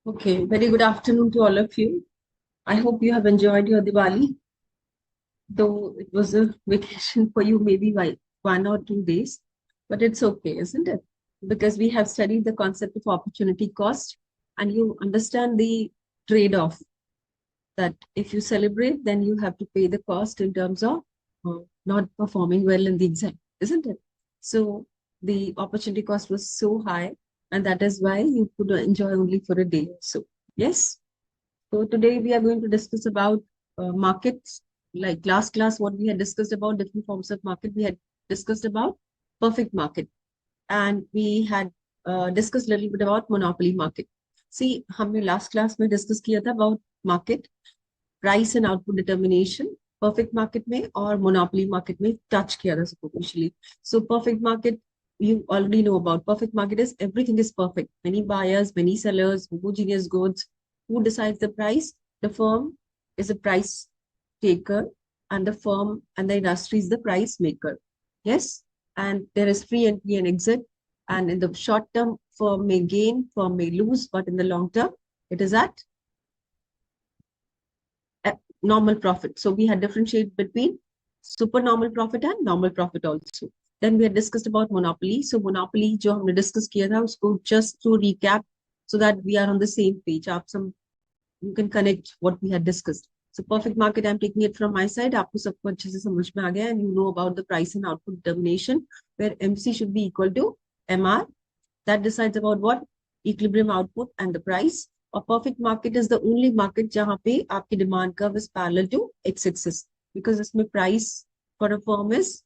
Okay, very good afternoon to all of you. I hope you have enjoyed your Diwali, though it was a vacation for you, maybe by 1 or 2 days, but it's okay, isn't it? Because we have studied the concept of opportunity cost and you understand the trade-off that if you celebrate, then you have to pay the cost in terms of not performing well in the exam, isn't it? So the opportunity cost was so high, and that is why you could enjoy only for a day. So, yes. So today we are going to discuss about markets. Like last class, what we had discussed about different forms of market, we had discussed about perfect market, and we had discussed a little bit about monopoly market. See, हमने last class में discuss किया था about market, price and output determination, perfect market में और monopoly market में touch किया था superficially. So perfect market, you already know about. Perfect market is everything is perfect. Many buyers, many sellers, homogeneous goods. Who decides the price? The firm is a price taker, and the firm and the industry is the price maker. Yes, and there is free entry and exit. And in the short term, firm may gain, firm may lose, but in the long term, it is at normal profit. So we had differentiate between supernormal profit and normal profit also. Then we had discussed about monopoly. So monopoly जो हमने discuss किया था उसको just to recap so that we are on the same page. You can connect what we had discussed. So perfect market, I'm taking it from my side. आपको सबको अच्छे से समझ में आ गया, and you know about the price and output determination where MC should be equal to MR. That decides about what? Equilibrium output and the price. A perfect market is the only market जहाँ पे आपकी demand curve is parallel to x-axis, because इसमें price for a firm is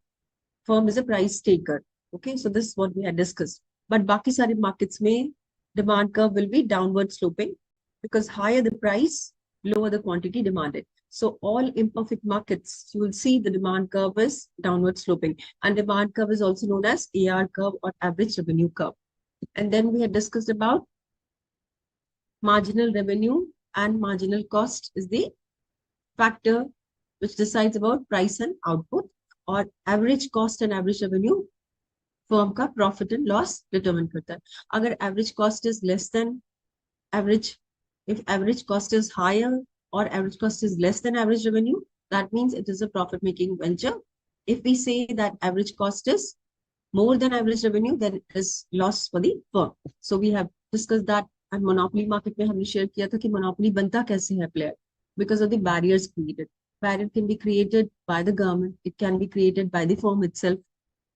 a price taker. Okay, so this is what we had discussed. But बाकी सारे markets में demand curve will be downward sloping, because higher the price, lower the quantity demanded. So all imperfect markets, you will see the demand curve is downward sloping, and demand curve is also known as AR curve or average revenue curve. And then we had discussed about marginal revenue and marginal cost is the factor which decides about price and output, or average cost and average revenue firm का profit and loss determine करता है. अगर average cost is less than average, if average cost is higher or average cost is less than average revenue, that means it is a profit making venture. If we say that average cost is more than average revenue, then it is loss for the firm. So we have discussed that. And monopoly market में हमने share किया था कि monopoly बनता कैसे है player, because of the barriers created. Barrier can be created by the government, it can be created by the firm itself,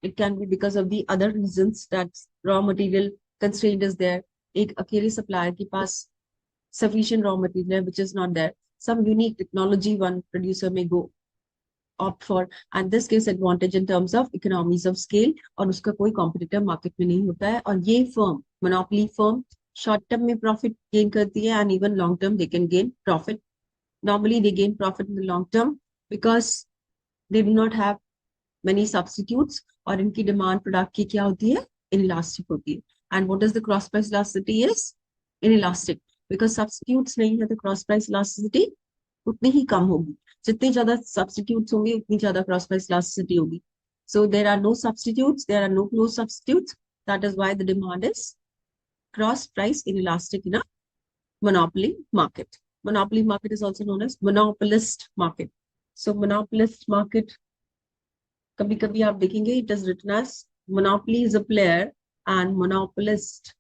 it can be because of the other reasons, that raw material constraint is there. एक अकेले supplier के पास sufficient raw material which is not there. Some unique technology one producer may go opt for, and this gives advantage in terms of economies of scale, और उसका कोई competitor market में नहीं होता है. और ये firm, monopoly firm, short term में profit gain करती है, and even long term they can gain profit. Normally they gain profit in the long term because they do not have many substitutes, और इनकी demand product की क्या होती है? Inelastic होती है. And what is the cross price elasticity? Is inelastic, because substitutes नहीं है तो cross price elasticity उतनी ही कम होगी. जितने ज्यादा सब्स्टिट्यूट्स होंगे उतनी ज्यादा क्रॉस प्राइस इलास्टिसिटी होगी. So there are no substitutes, there are no close substitutes. That is why the demand is cross price inelastic in a monopoly market. Monopoly market is also known as monopolist market. So monopolist market, कभी कभी आप देखेंगे it is written as monopoly is a player and monopolist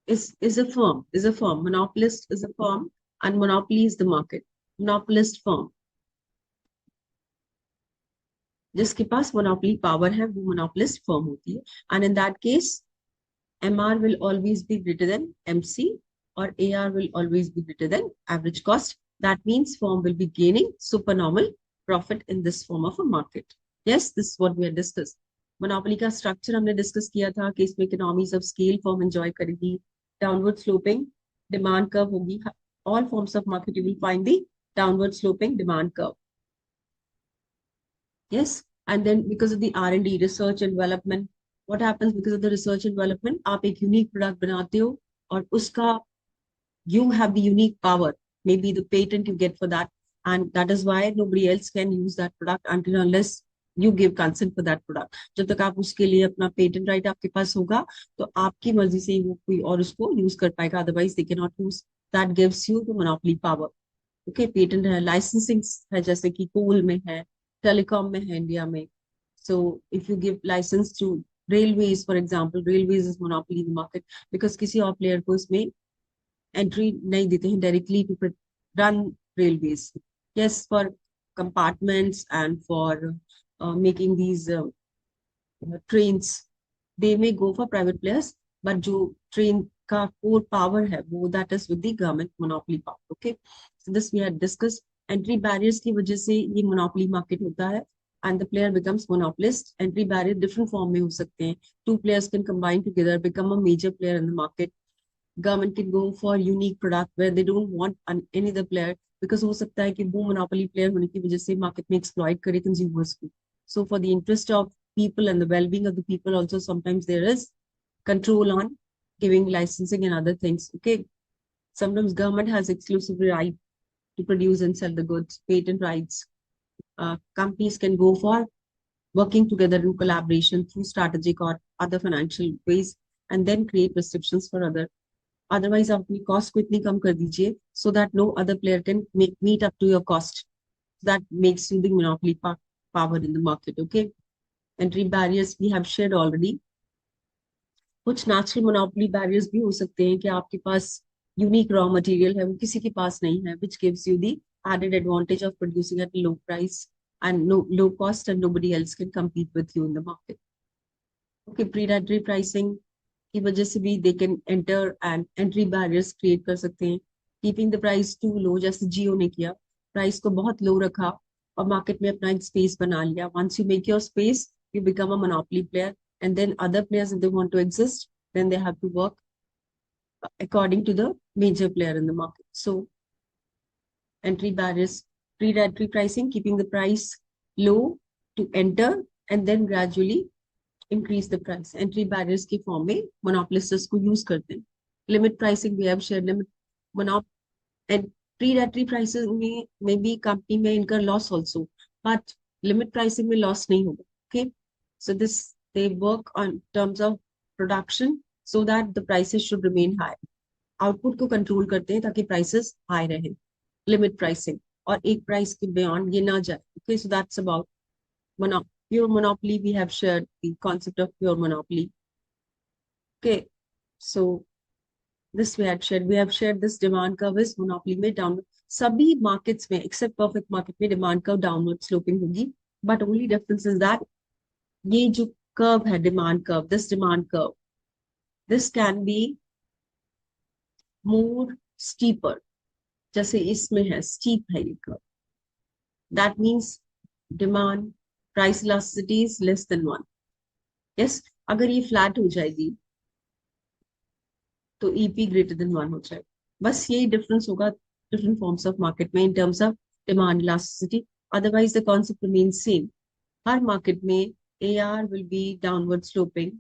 is a firm. Monopolist is a firm and monopoly is the market. Monopolist firm जिसके पास monopoly power है वो monopolist firm होती है. And in that case, MR will always be greater than MC, or AR will always be greater than average cost. That means firm will be gaining supernormal profit in this form of a market. Yes, this is what we had discussed. Monopoly का structure हमने discuss किया था कि इसमें economies of scale firm enjoy करेगी, downward sloping demand curve होगी. All forms of market you will find the downward sloping demand curve. Yes, and then because of the R&D, research and development, what happens because of the research and development? आप एक unique product बनाते हो और उसका you have the unique power, maybe the patent you get for that, and that is why nobody else can use that product until unless you give consent for that product. जब तक आप उसके लिए अपना पेटेंट राइट आपके पास होगा तो आपकी मर्जी से ही वो कोई और उसको यूज कर पाएगा, otherwise they can not use. That gives you the monopoly power. Okay, patent है, लाइसेंसिंग है, जैसे कि कोल में है, टेलीकॉम में है इंडिया में. So if you give licence to railways for example, railways is monopoly in market, because किसी और प्लेयर को इसमें एंट्री नहीं देते हैं directly to run railways. Yes, for compartments and for making these trains, they may go for private players, but जो train का core power है वो that is with the government monopoly power. Okay, so this we had discussed. Entry barriers की वजह से ये monopoly market होता है and the player becomes monopolist. Entry barrier different form में हो सकते हैं. Two players can combine together, become a major player in the market. Government can go for unique product where they don't want any other player, because हो सकता है कि वो monopoly player होने की वजह से market में exploit करे consumers को. So for the interest of people and the well-being of the people also, sometimes there is control on giving licensing and other things. Okay, sometimes government has exclusive right to produce and sell the goods, patent rights. Companies can go for working together in collaboration through strategic or other financial ways, and then create restrictions for other. Otherwise, आप अपनी cost को इतनी कम कर दीजिए so that no other player can meet up to your cost. That makes you the monopoly power in the market. Okay, entry barriers we have shared already. कुछ natural monopoly barriers भी हो सकते हैं कि आपके पास यूनिक रॉ मटेरियल है, वो किसी के पास नहीं है, which gives you the added advantage of producing at a low price and low cost, and nobody else can compete with you in the market. Okay, predatory pricing की वजह से भी they can enter and entry barriers create कर सकते हैं. Keeping the price too low, जैसे जियो ने किया, प्राइस को बहुत लो रखा और मार्केट में अपना एक स्पेस बना लिया. Once you make your space, you become a monopoly player, and then other players, if they want to exist, then they have to work according to the major player in the market. So entry barriers, predatory pricing, keeping the price low to enter and then gradually increase the price. Entry barriers की form में monopolists को use करते हैं. Limit pricing we have shared. Limit and predatory prices में maybe company may incur loss also, but limit pricing में loss नहीं होगा. Okay, so this they work on terms of production so that the prices should remain high. Output को control करते हैं ताकि prices high रहे. Limit pricing, और एक price के beyond ये ना जाए. Okay, so that's about pure monopoly. We have shared the concept of pure monopoly. Okay, so this we had shared. We have shared this demand curve is monopoly में downward. सभी markets में except perfect market में demand curve downward sloping होगी. But only difference is that ये जो curve है demand curve, this demand curve, this can be more steeper. जैसे इसमें है steep है ये curve. That means demand price elasticity is less than 1. Yes, अगर ये flat हो जाएगी तो EP greater than 1 हो जाएगा. बस यही difference होगा different forms of market में in terms of demand elasticity. Otherwise the concept remains same. Her market में AR will be downward sloping,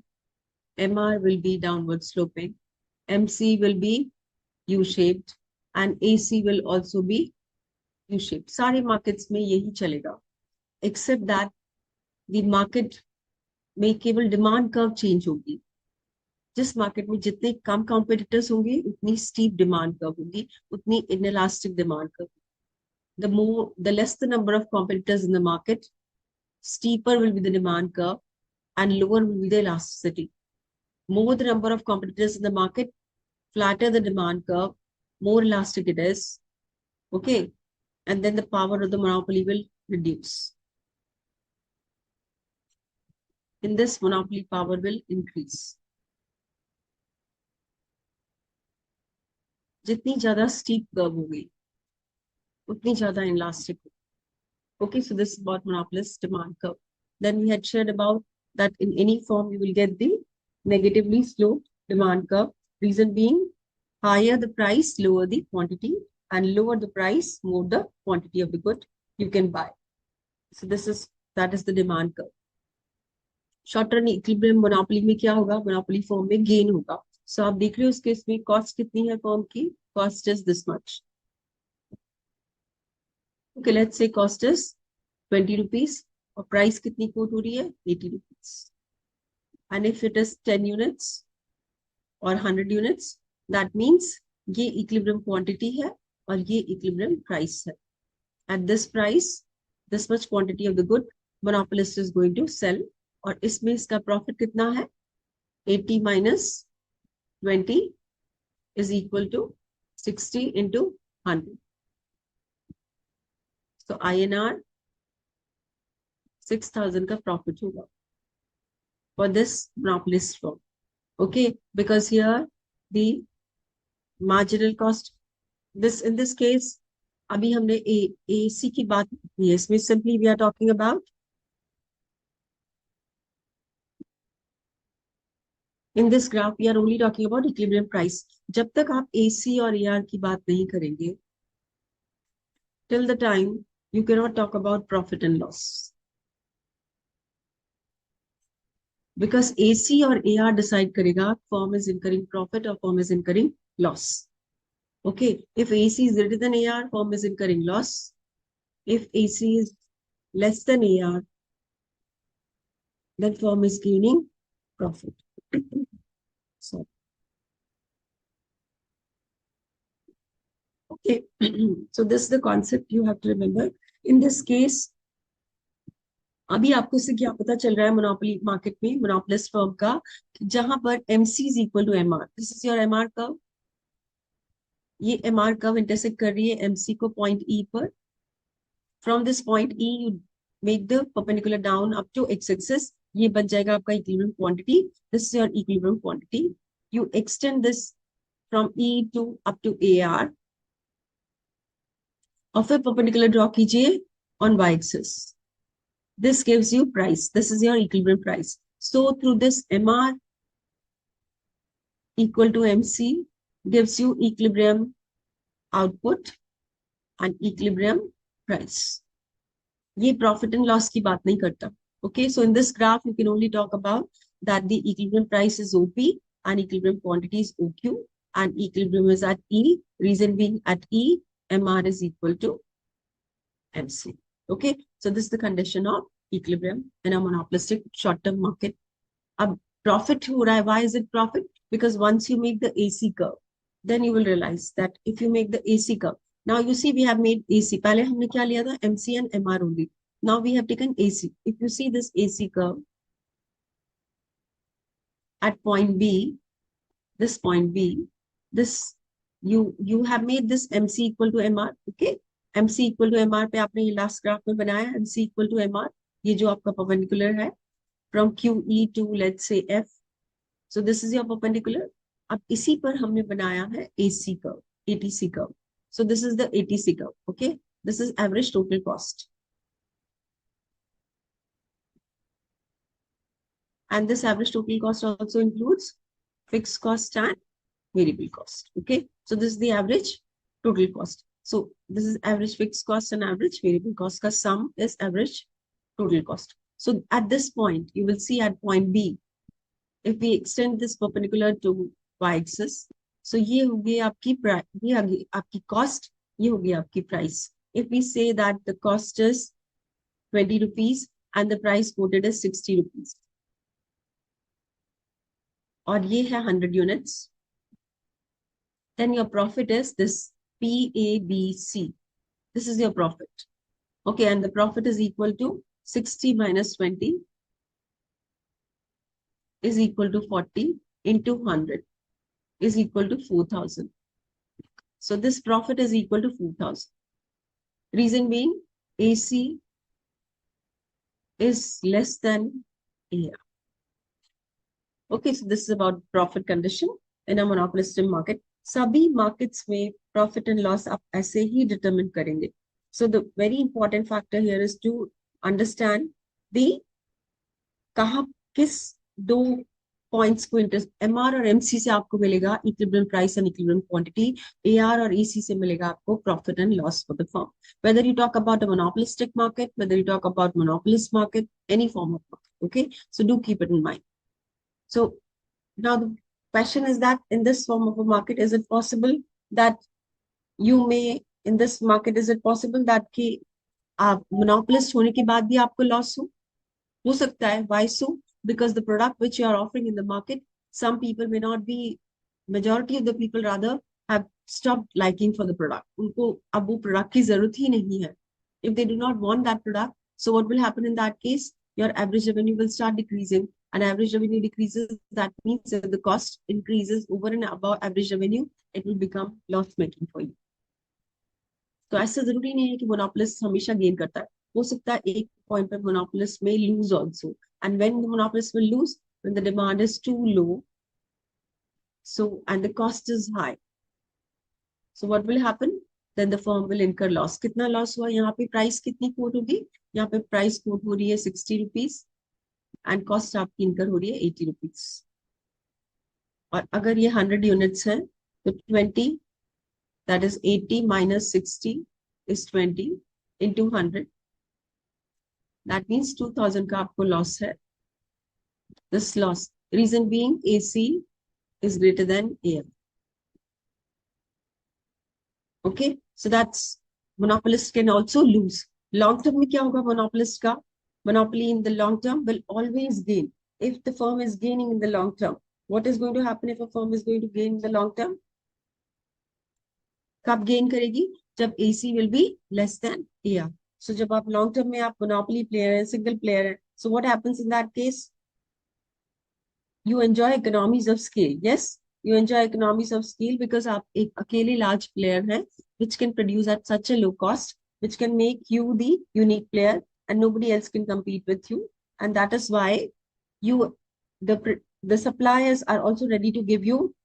MR will be downward sloping, MC will be U-shaped, and AC will also be U-shaped. सारे markets में यही चलेगा, except that the market में केवल demand curve change होगी. जिस market में जितने कम कॉम्पिटिटर्स होंगे उतनी स्टीप डिमांड कर्व होगी, उतनी inelastic demand curve. The less the number of competitors in the market, steeper will be the demand curve and lower will be the elasticity. More the number of competitors in the market, flatter the demand curve, more elastic it is. Okay, and then the power of the monopoly will reduce. In this, monopoly power will increase. जितनी ज्यादा steep curve होगी उतनी ज्यादा inelastic होगी. Okay, so this is about monopolist demand curve. Then we had shared about that in any form you will get the negatively sloped demand curve. Reason being, higher the price, lower the quantity, and lower the price, more the quantity of the good you can buy. So that is the demand curve. Short run equilibrium monopoly में क्या होगा? Monopoly form में gain होगा. So आप देख रहे हो इस केस में cost कितनी है firm की? Cost is this much. Okay, let's say cost is 20 rupees और प्राइस कितनी कोट हो रही है 80 rupees. And if it is 10 units और 100 यूनिट्स, दैट मीन्स ये इक्विलिब्रियम क्वांटिटी है और ये इक्विलिब्रियम प्राइस है. At this price, this much quantity of the good monopolist is going to sell. और इसमें इसका प्रॉफिट कितना है 80 minus 20 is equal to 60 into 100. So INR 6,000 का प्रॉफिट होगा for this monopolist firm. Okay, because here the marginal cost, this in this case अभी हमने AC की बात की है. इसमें simply we are talking about in this graph we are only talking about equilibrium price. जब तक आप AC और AR की बात नहीं करेंगे, till the time you cannot talk about profit and loss, because AC और AR decide करेगा firm is incurring profit or firm is incurring loss. Okay, if AC is greater than AR, firm is incurring loss. If AC is less than AR, then firm is gaining profit. So, okay, so this is the concept you have to remember. In this case, अभी आपको इससे क्या पता चल रहा है monopoly market में, monopolist firm का, जहां पर MC is equal to MR. This is your MR curve. ये MR कर्व इंटरसेक्ट कर रही है MC को पॉइंट E पर. From this point E you make the perpendicular down up to X axis. ये बन जाएगा आपका equilibrium quantity. This is your equilibrium quantity. You extend this from E to up to AR और फिर perpendicular draw कीजिए on Y axis. This gives you price. This is your equilibrium price. So through this MR equal to MC gives you equilibrium output and equilibrium price. ये profit and loss की बात नहीं करता. Okay, so in this graph you can only talk about that the equilibrium price is OP and equilibrium quantity is OQ and equilibrium is at E. Reason being at E, MR is equal to MC. Okay, so this is the condition of equilibrium in a monopolistic short-term market. अब profit हो रहा है. Why is it profit? Because once you make the AC curve, then you will realize that if you make the AC curve, now you see we have made AC. पहले हमने क्या लिया था? MC and MR only. Now we have taken AC. If you see this AC curve at point B, this point B, this you have made this MC equal to MR. Okay, MC equal to MR पे आपने ये last graph में बनाया MC equal to MR. ये जो आपका perpendicular है from QE to let's say F. So this is your perpendicular. अब इसी पर हमने बनाया है AC curve, ATC curve. So this is the ATC curve. Okay, this is average total cost. And this average total cost also includes fixed cost and variable cost. Okay, so this is the average total cost. So this is average fixed cost and average variable cost. Ka sum is average total cost. So at this point, you will see at point B, if we extend this perpendicular to y-axis, so ये होगी आपकी price, ये होगी आपकी cost, ये होगी आपकी price. If we say that the cost is 20 rupees and the price quoted is 60 rupees, और ये है 100 units, then your profit is this PABC. This is your profit. Okay, and the profit is equal to 60 minus 20 is equal to 40 into 100 is equal to 4,000. So this profit is equal to 4,000. Reason being AC is less than AR. Okay, so this is about profit condition in a monopolistic market. सभी markets में profit and loss आप ऐसे ही determine करेंगे. So the very important factor here is to understand the कहाँ किस दो points को interest. MR और MC से आपको मिलेगा equilibrium price and equilibrium quantity. AR और AC से मिलेगा आपको profit and loss for the firm. Whether you talk about a monopolistic market, whether you talk about monopolist market, any form of market. Okay, so do keep it in mind. So now the question is that in this form of a market, is it possible that you may in this market, is it possible that कि आप monopolist होने के बाद भी आपको loss हो सकता है. Why so? Because the product which you are offering in the market, some people may not be, majority of the people rather have stopped liking for the product. उनको अब वो product की जरूरत ही नहीं है. If they do not want that product, so what will happen in that case? Your average revenue will start decreasing, and average revenue decreases. That means that the cost increases over and above average revenue. It will become loss making for you. तो ऐसा जरूरी नहीं है कि monopolist हमेशा gain करता है. हो सकता है एक पॉइंट पर मोनोपोलिस्ट में lose also, and when the monopolist will lose, when the demand is too low, so and the cost is high, so what will happen? Then the firm will incur loss. कितना loss हुआ? यहाँ पे price कितनी coat होगी? यहाँ पे price quote हो रही है 60 रुपीज, एंड कॉस्ट आपकी इनकर हो रही है 80 रुपीज. और अगर ये 100 यूनिट्स हैं तो 20, that is 80 minus 60 is 20 into 100. That means 2000 का आपको loss है. This loss, reason being AC is greater than AM. Okay, so that's monopolist can also lose. Long term में क्या होगा monopolist का? Monopoly in the long term will always gain. If the firm is gaining in the long term, what is going to happen if a firm is going to gain in the long term? कब gain करेगी? जब AC will be less than AR. So जब आप long term में आप monopoly player है, single player है, so what happens in that case? You enjoy economies of scale. Yes, you enjoy economies of scale because आप एक अकेले large player हैं, which can produce at such a low cost, which can make you the unique player, and nobody else can compete with you. And that is why you, the suppliers are also ready to give you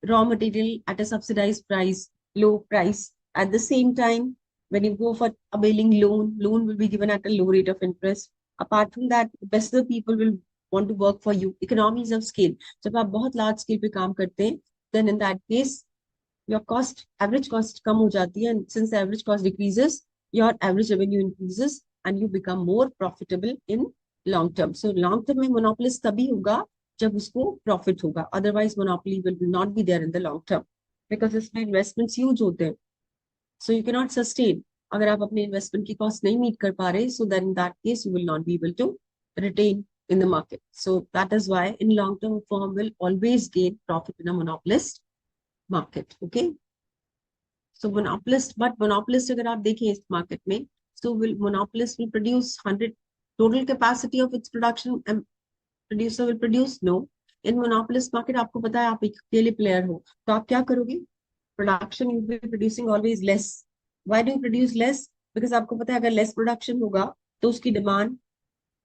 raw material at a subsidized price, low price. At the same time, when you go for availing loan will be given at a low rate of interest. Apart from that, better people will want to work for you. Economies of scale. जब आप बहुत large scale पे काम करते हैं, then in that case, your cost, average cost कम हो जाती है, and since the average cost decreases, your average revenue increases, and you become more profitable in long term. So long term में monopolist तभी होगा जब उसको प्रॉफिट होगा. Otherwise monopoly will not be there in the long term, because इसमें investments huge होते हैं. So you can not sustain. अगर आप अपने इन्वेस्टमेंट की कॉस्ट नहीं मीट कर पा रहे, so then in that case you will not be able to retain in the market. So that is why in long term firm will always gain profit in a monopolist market. Okay, so monopolist अगर आप देखें इस market में, so will monopolist will produce 100 total capacity of its production, and producer will produce? No. In monopolist market आपको पता है आप एक अकेले प्लेयर हो, तो आप क्या करोगे? Production you will be producing always less. Why do you produce less? Because आपको पता है अगर लेस प्रोडक्शन होगा तो उसकी डिमांड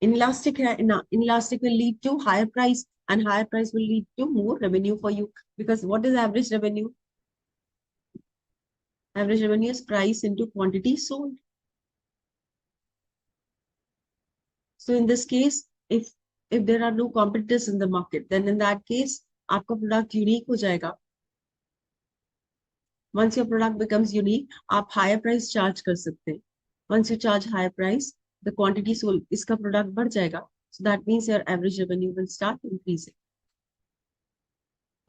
inelastic है. Inelastic will lead to higher price, and higher price will lead to more revenue for you, because what is average revenue? Average revenue is price into quantity sold. So in this case, if there are no competitors in the market, then in that case आपका product unique हो जाएगा. Once your product becomes unique, आप higher price charge कर सकते हैं. Once you charge higher price, the quantity sold, इसका product बढ़ जाएगा. So that means your average revenue will start increasing.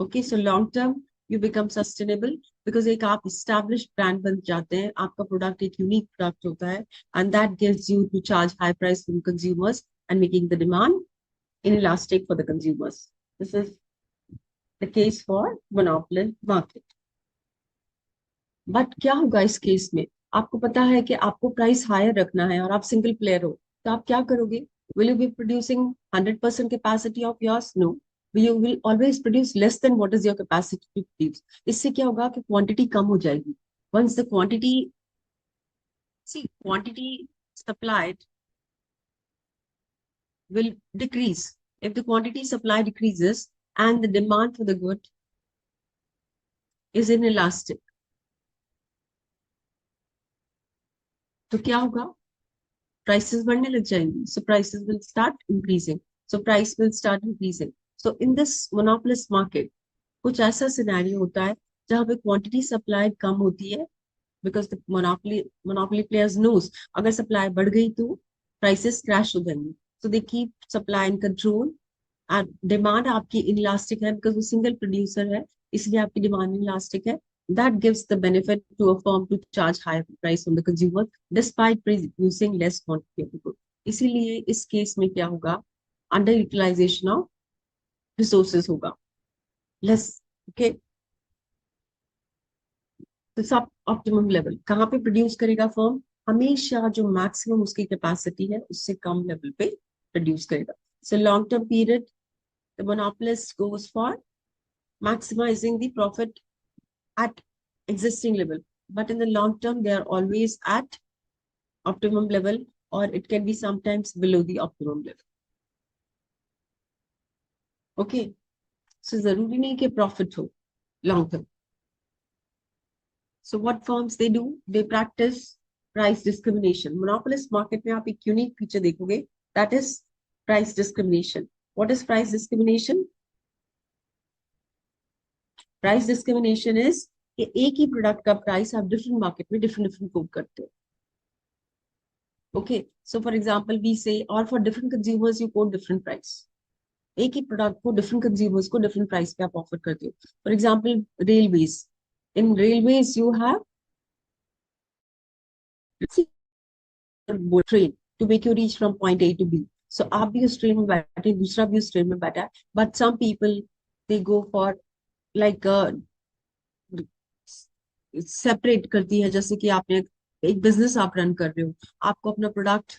Okay, so long term you become sustainable because एक आप established brand बन जाते हैं, आपका product एक unique product होता है, and that gives you to charge high price from consumers and making the demand inelastic for the consumers. This is the case for monopoly market. But क्या होगा इस केस में? आपको पता है कि आपको प्राइस हायर रखना है और आप सिंगल प्लेयर हो, तो आप क्या करोगे? Will you be producing 100% capacity of yours? No, you will always produce less than what is your capacity to produce. इससे क्या होगा कि क्वांटिटी कम हो जाएगी. Once the quantity supplied will decrease. If the quantity supply decreases and the demand for the good is inelastic, तो क्या होगा? Prices बढ़ने लग जाएंगी. So prices will start increasing. So price will start increasing. So in this monopolist market, कुछ ऐसा scenario होता है जहाँ पे क्वांटिटी सप्लाई कम होती है, because the monopoly players knows अगर सप्लाई बढ़ गई तो prices crash हो जाएंगी. So they keep supply in control, and demand आपकी inelastic है because वो सिंगल प्रोड्यूसर है, इसलिए आपकी डिमांड inelastic है. that gives the benefit to a firm to charge higher price from the consumer despite producing less quantity of the good. इसीलिए इस case में क्या होगा, अंडर यूटिलाइजेशन ऑफ रिसोर्सेज होगा, लेस. ओके, तो सब ऑप्टिमम लेवल कहाँ पे प्रोड्यूस करेगा फर्म, हमेशा जो मैक्सिमम उसकी कैपेसिटी है उससे कम लेवल पे प्रोड्यूस करेगा. So long term period the monopolist goes for maximizing the profit at existing level, but in the long term they are always at optimum level, or it can be sometimes below the optimum level. Okay, so जरूरी नहीं कि profit हो long term. So what firms they do, they practice price discrimination. Monopolist market में आप एक unique feature देखोगे, that is price discrimination. What is price discrimination? Price discrimination is कि एक ही प्रोडक्ट का प्राइस आप डिफरेंट मार्केट में डिफरेंट कोट करते हो. Okay, so for example we say, और for different consumers you quote different price. एक ही प्रोडक्ट को डिफरेंट कंज्यूमर्स को डिफरेंट प्राइस पे आप ऑफर करते हो. For example railways, in railways you have train to make you reach from point A to B. So आप भी उस ट्रेन में बैठे, दूसरा भी उस ट्रेन में बैठा है, but some people they go for like separate करती है. जैसे कि आपने एक बिजनेस आप रन कर रहे हो, आपको अपना product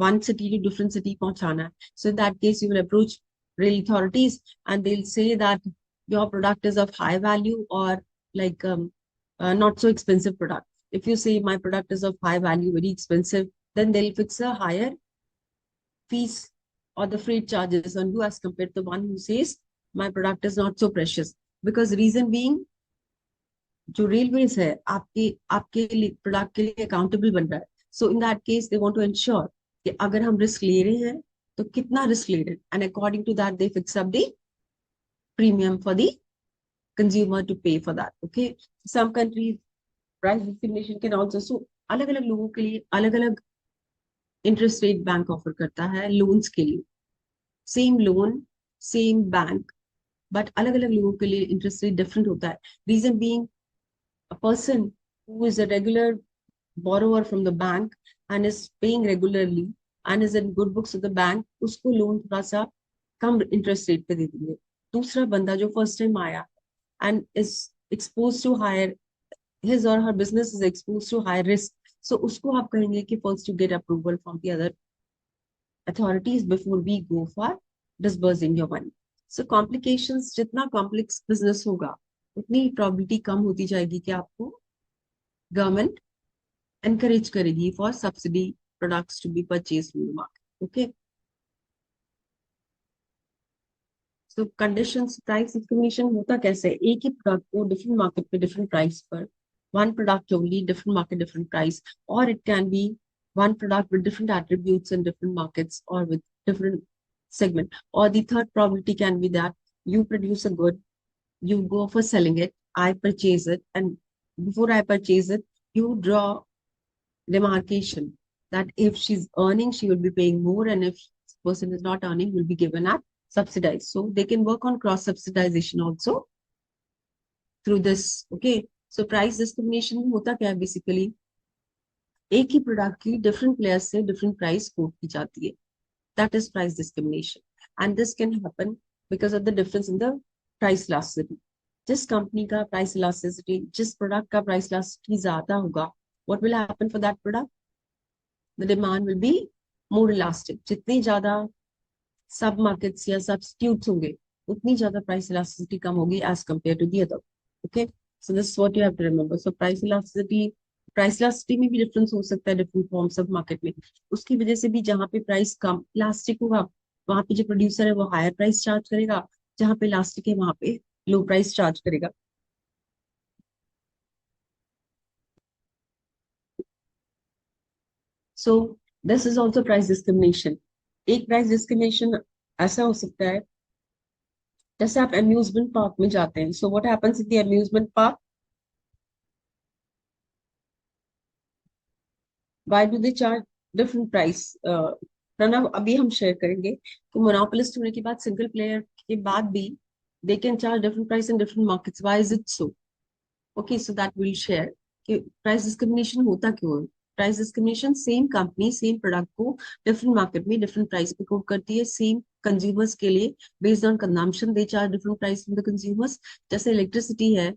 one city to different city पहुंचाना है. So in that case you will approach rail authorities and they will say that your product is of high value और like not so expensive product. If you say my product is of high value, very expensive, then they'll fix a higher fees or the freight charges on you as compared to the one who says my product is not so precious. Because reason being, जो railways है आपके आपके product के लिए accountable बन रहा है. So in that case they want to ensure कि अगर हम रिस्क ले रहे हैं तो कितना रिस्क ले रहे हैं, and according to that they fix up the premium for the consumer to pay for that. Okay, some countries price discrimination can also, so अलग अलग लोगों के लिए अलग अलग इंटरेस्ट रेट बैंक ऑफर करता है लोन्स के लिए. Same loan same bank, but अलग अलग लोगों के लिए इंटरेस्ट रेट डिफरेंट होता है. Reason being, a person who is a regular borrower from the bank and is paying regularly and is in good books of the bank, उसको loan थोड़ा सा कम इंटरेस्ट रेट पे दे देंगे. दूसरा बंदा जो फर्स्ट टाइम आया and is exposed to higher, his or her business is exposed to higher risk, so उसको आप कहेंगे कि first you get approval from the other authorities before we go for disbursing your money. So complications, जितना complex business होगा उतनी probability कम होती जाएगी कि आपको गवर्नमेंट encourage करेगी for subsidy products to be purchased from the market. Okay, so conditions, price discrimination होता कैसे है, एक ही प्रोडक्ट को डिफरेंट मार्केट पे डिफरेंट प्राइस पर, one product only, different market, different price, or it can be one product with different attributes in different markets or with different segment. Or the third probability can be that you produce a good, you go for selling it, I purchase it, and before I purchase it, you draw demarcation that if she's earning, she will be paying more, and if this person is not earning, will be given at subsidized. So they can work on cross subsidization also through this. Okay, so price discrimination होता क्या है basically, एक ही product की different players से different price quote की जाती है. That is price discrimination, and this can happen because of the difference in the price elasticity. जिस कंपनी का प्राइस elasticity, जिस प्रोडक्ट का प्राइस elasticity ज्यादा होगा, what will happen for that product? The demand will be more elastic. जितनी ज्यादा सब markets या सब्स्टिट्यूट्स होंगे उतनी ज्यादा प्राइस elasticity कम होगी as compared to the other. Okay, so this is what you have to remember. So price elasticity में भी डिफरेंस हो सकता है डिफरेंट फॉर्म्स ऑफ मार्केट में. उसकी वजह से भी जहाँ पे प्राइस कम इलास्टिक होगा वहां पे जो प्रोड्यूसर है वो हायर प्राइस चार्ज करेगा, जहाँ पे इलास्टिक है वहां पे लो प्राइस चार्ज करेगा. सो this is also price discrimination. एक प्राइस डिस्क्रिमिनेशन ऐसा हो सकता है जैसे आप अम्यूजमेंट पार्क में जाते हैं. So what happens in the amusement park, why do they charge different price? Pranav अभी हम शेयर करेंगे कि मोनोपोलिस्ट होने के बाद, सिंगल प्लेयर के बाद भी, they can charge different price in different markets. Why is it so? Okay, so that we'll share कि प्राइस डिस्क्रिमिनेशन होता क्यों है. Price discrimination same company same product को डिफरेंट मार्केट में डिफरेंट प्राइस पे कोट करती है. सेम कंज्यूमर्स के लिए based on consumption they charge different price from the consumers. जैसे इलेक्ट्रिसिटी है,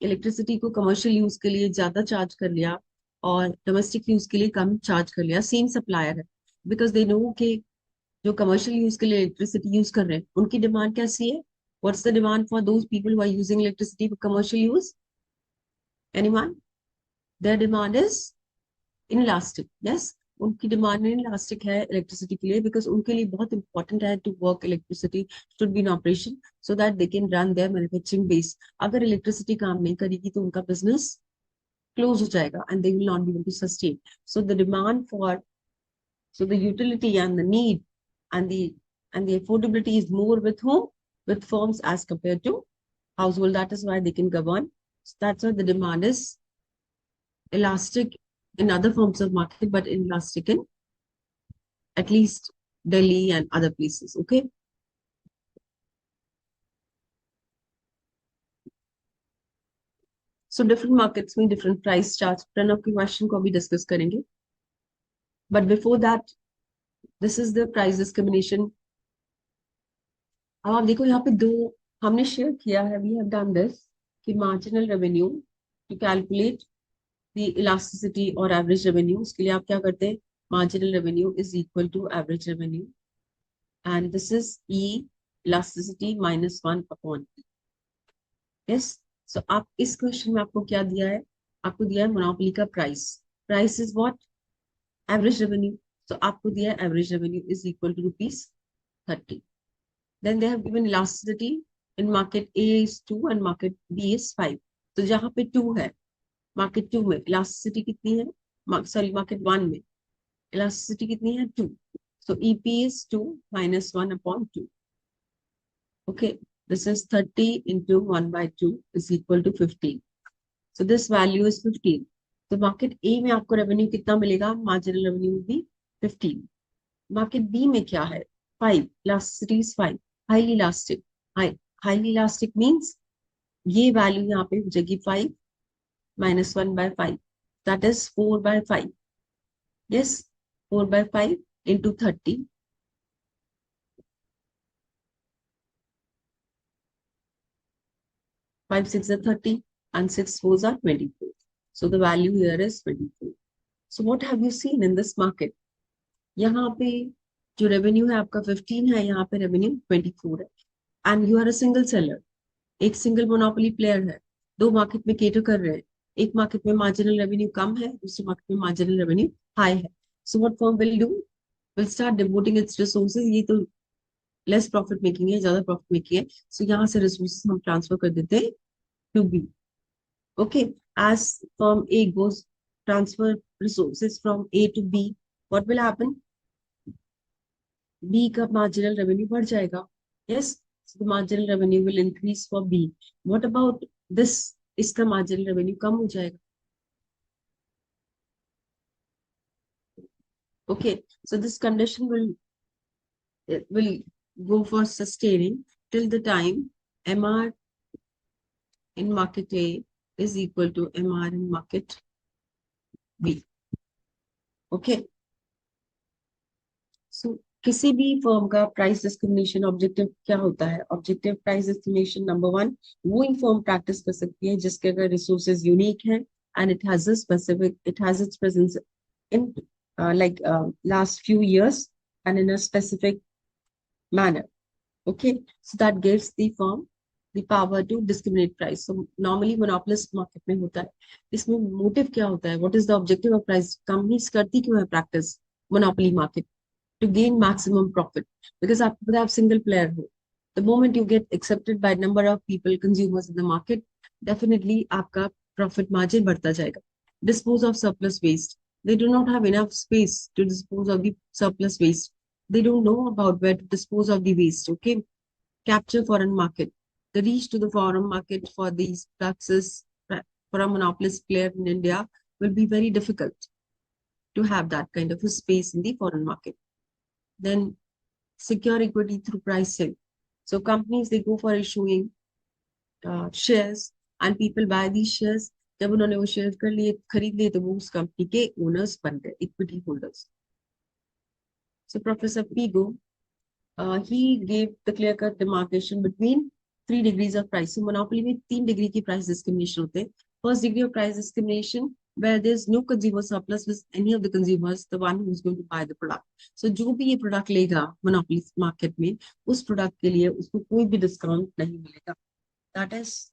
इलेक्ट्रिसिटी को कमर्शियल यूज के लिए ज्यादा चार्ज कर लिया और डोमेस्टिक यूज के लिए कम चार्ज कर लिया. सेम सप्लायर है, बिकॉज दे नो कि जो कमर्शियल यूज के लिए इलेक्ट्रिसिटी यूज कर रहे हैं उनकी डिमांड कैसी है. What's the demand for those people who are using electricity for commercial use? Anyone? Their demand is inelastic. Yes, उनकी डिमांड इनलास्टिक है इलेक्ट्रिसिटी के लिए, बिकॉज उनके लिए बहुत इंपॉर्टेंट है to work electricity should be in operation so that they can run their manufacturing base. अगर electricity काम नहीं करेगी तो उनका बिजनेस क्लोज हो जाएगा and they will not be able to sustain. So the demand for, so the utility and the need and the affordability is more with whom? With firms as compared to household. That is why they can govern. So that's why the demand is elastic in other forms of market, but inelastic in at least Delhi and other places. Okay. So different markets में different price charts. Pranav के question को भी discuss करेंगे. But before that, this is the price discrimination. अब आप देखो यहाँ पे दो हमने शेयर किया है. We have done this कि marginal revenue to calculate the elasticity or average revenue. उसके लिए आप क्या करते हैं? Marginal revenue is equal to average revenue, and this is E elasticity minus 1 upon E. Yes. So आप इस क्वेश्चन में आपको क्या दिया है? आपको दिया है मोनोपोली का price. Price is what? Average revenue. तो आपको दिया है average revenue is equal to ₹30. Then they have given elasticity in market A is 2 and market B is 5. तो जहां पे 2 है, मार्केट 2 में elasticity कितनी है? सॉरी, मार्केट 1 में elasticity कितनी है? 2. So EP is 2 minus 1 upon 2. Okay, this is 30 into 1 by 2 is equal to 15. So this value is 15. तो मार्केट ए में आपको रेवेन्यू कितना मिलेगा? मार्जिनल रेवेन्यू भी 15. मार्केट बी में क्या है? 5. Elasticity is 5. Highly elastic. Highly elastic means ये वैल्यू यहाँ पे हो जाएगी 5 minus 1 by 5. That is 4 by 5. Yes, 4 by 5 into 30. 5 6 are 30 and 6 4s are 24. So the value here is 24. So what have you seen in this market? यहाँ पे जो revenue है आपका 15 है, यहाँ पे रेवेन्यू 24 है. And you are a single seller. एक सिंगल मोनोपोली प्लेयर है. दो मार्केट में केटर कर रहे हैं. एक मार्केट में मार्जिनल रेवेन्यू कम है, दूसरे मार्केट में मार्जिनल रेवेन्यू हाई है. So what firm will do? Will start devoting it's resources. ये तो लेस प्रॉफिट मेकिंग है, ज्यादा प्रॉफिट मेकिंग है. सो यहाँ से रिसोर्सेज हम ट्रांसफर कर देते हैं to B. Okay, as firm A goes transfer resources from A to B, what will happen? B का मार्जिनल रेवेन्यू बढ़ जाएगा. Yes, the marginal revenue will increase for B. What about this? इसका marginal revenue कम हो जाएगा. Okay, so this condition will go for sustaining till the time MR in market A is equal to MR in market B. Okay, so किसी भी firm का price discrimination objective क्या होता है? Objective price discrimination number 1 वो इन firm practice कर सकती है जिसके अगर रिसोर्सेज यूनिक है and it has a specific, it has its presence in last few years and in a specific manner. Okay, so that gives the firm the power to discriminate price. So normally monopolist market में होता है. इसमें motive क्या होता है? What is the objective of price? Companies करती क्यों है practice monopoly market? To gain maximum profit, because आप single player हो. The moment you get accepted by number of people, consumers in the market, definitely आपका profit margin बढ़ता जाएगा. Dispose of surplus waste. They do not have enough space to dispose of the surplus waste. They don't know about where to dispose of the waste. Okay, capture foreign market. The reach to the foreign market for these products is, for a monopolist player in India, will be very difficult to have that kind of a space in the foreign market. Then secure equity through pricing. So companies, they go for issuing shares and people buy these shares. जब उन्होंने वो share खरीद लिए तो वो उस company के owners बन गए, equity holders. So Professor Pigo, he gave the clear-cut demarcation between 3 degrees of price. So monopoly में 3 डिग्री की price discrimination होते हैं. First degree of price discrimination where there's no consumer surplus with any of the consumers, the one who's going to buy the product. So जो भी ये product लेगा monopoly market में, उस product के लिए उसको कोई भी discount नहीं मिलेगा. That is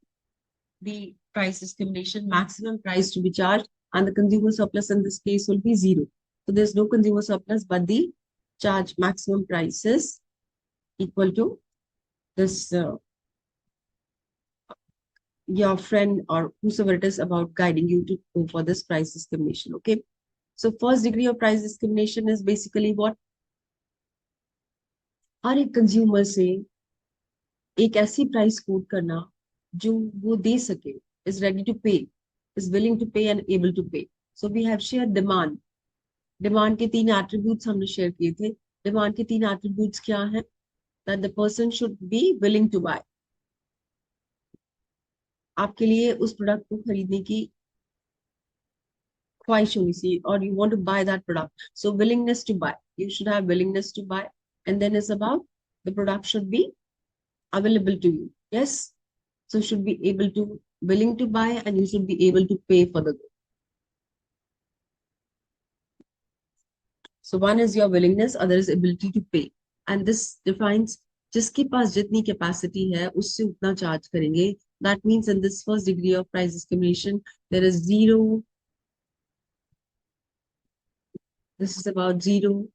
the price discrimination, maximum price to be charged, and the consumer surplus in this case will be 0. So there's no consumer surplus, but the charge maximum price is equal to this your friend or whosoever it is about guiding you to go for this price discrimination. Okay, so first degree of price discrimination is basically what? हर एक consumer से एक ऐसी price quote करना जो वो दे सके, is ready to pay, is willing to pay and able to pay. So we have shared demand. Demand के 3 attributes हमने share किए थे. Demand के 3 attributes क्या हैं? That the person should be willing to buy. आपके लिए उस प्रोडक्ट को खरीदने की ख्वाहिश होनी चाहिए, or you want to buy that product. So willingness to buy. You should have willingness to buy, and then it's about the product should be available to you. Yes. So should be able to willing to buy, and you should be able to pay for the good. So one is your willingness, other is ability to pay, and this defines जिसके पास जितनी capacity है उससे उतना charge करेंगे. That means in this first degree of price discrimination there is zero. This is about zero.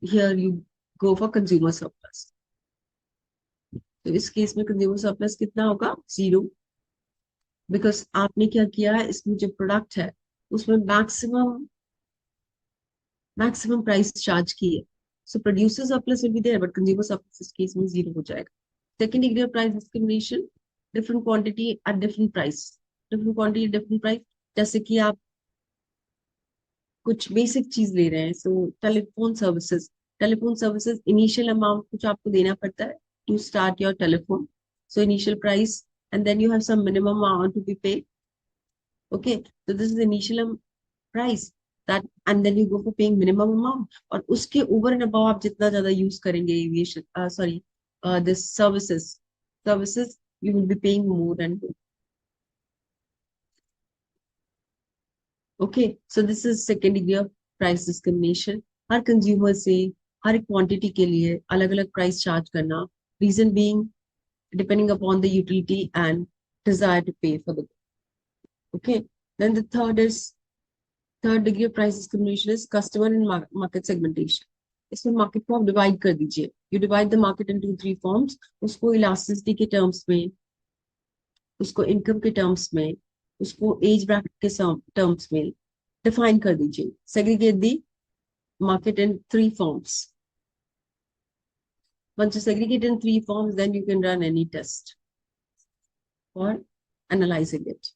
Here you go for consumer surplus. तो इस case में consumer surplus कितना होगा? 0. बिकॉज आपने क्या किया है, इसमें जो प्रोडक्ट है उसमें मैक्सिमम प्राइस चार्ज की है. So producer surplus will be there but consumer surplus इस केस में 0 हो जाएगा. Second degree of price discrimination, different quantity at different price. Different quantity different price, जैसे कि आप कुछ बेसिक चीज ले रहे हैं. So telephone services initial amount कुछ आपको देना पड़ता है to start your telephone. So initial price and then you have some minimum amount to be paid. Okay, so this is the initial price that, and then you go for paying minimum amount. और उसके over and above आप जितना ज़्यादा use करेंगे aviation, this services you will be paying more and more. Okay, so this is second degree of price discrimination. Her consumer से हर एक quantity के लिए अलग-अलग price charge करना. Reason being depending upon the utility and desire to pay for the good. Okay, then the third degree of price discrimination is customer and market segmentation. इसमें market को आप divide कर दीजिए. You divide the market into 3 forms. उसको elasticity के terms में, उसको income के terms में, उसको age bracket के terms में define कर दीजिए. Segregate the market in 3 forms. Once you segregate in 3 forms, then you can run any test for analyzing it.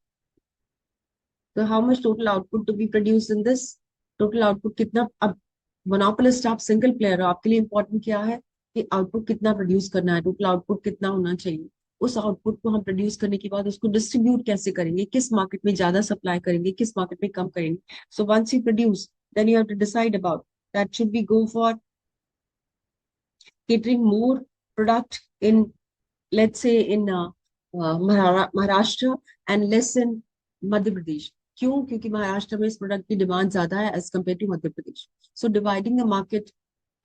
So how much total output to be produced in this? Total output कितना? अब monopolist आप single player हो, आपके लिए important क्या है कि output कितना produce करना है, total output कितना होना चाहिए. उस output को हम produce करने के बाद उसको distribute कैसे करेंगे, किस market में ज़्यादा supply करेंगे, किस market में कम करेंगे. So once you produce, then you have to decide about that. Should we go for catering more product in, let's say in Maharashtra and less in Madhya Pradesh. क्यों? क्योंकि महाराष्ट्र में इस प्रोडक्ट की demand ज्यादा है as compare to Madhya Pradesh. So dividing the market,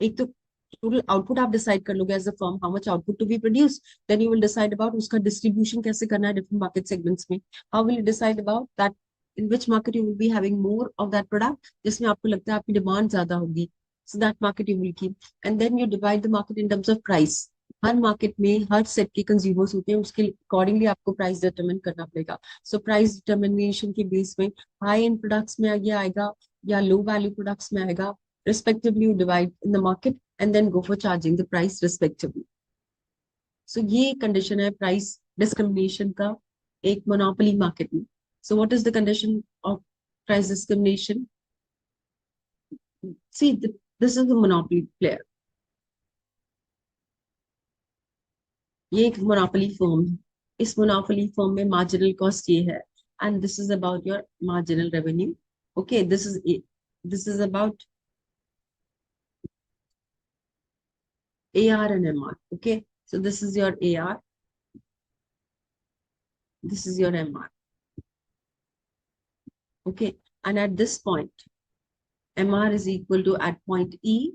एक तो total output आप डिसाइड कर लोगे as a firm how much output to be produce. Then you will decide about उसका डिस्ट्रीब्यूशन कैसे करना है डिफरेंट मार्केट सेगमेंट्स में. How will you decide about that in which market you will be having more of that product, जिसमें आपको लगता है आपकी डिमांड ज्यादा होगी. So that market you will keep, and then you divide the market in terms of price. Her market में हर set के consumers होते हैं, उसके अकॉर्डिंगली आपको प्राइस डिटरमिन करना पड़ेगा. सो प्राइस डिटरमिनेशन के बेस में हाई एंड प्रोडक्ट्स में आएगा या लो वैल्यू प्रोडक्ट्स में आएगा. Respectively you divide in the market and then go for charging the price respectively. So ये कंडीशन है प्राइस डिस्क्रिमिनेशन का एक मोनोपोली मार्केट में. So what is the condition of price discrimination? See, this is the monopoly player. ये एक monopoly firm है. इस monopoly form में मार्जिनल कॉस्ट ये है, and this is about your marginal revenue. Okay, this is about AR and MR. Okay, so this is your AR, this is your MR. Okay, and at this point, MR is equal to, at point E,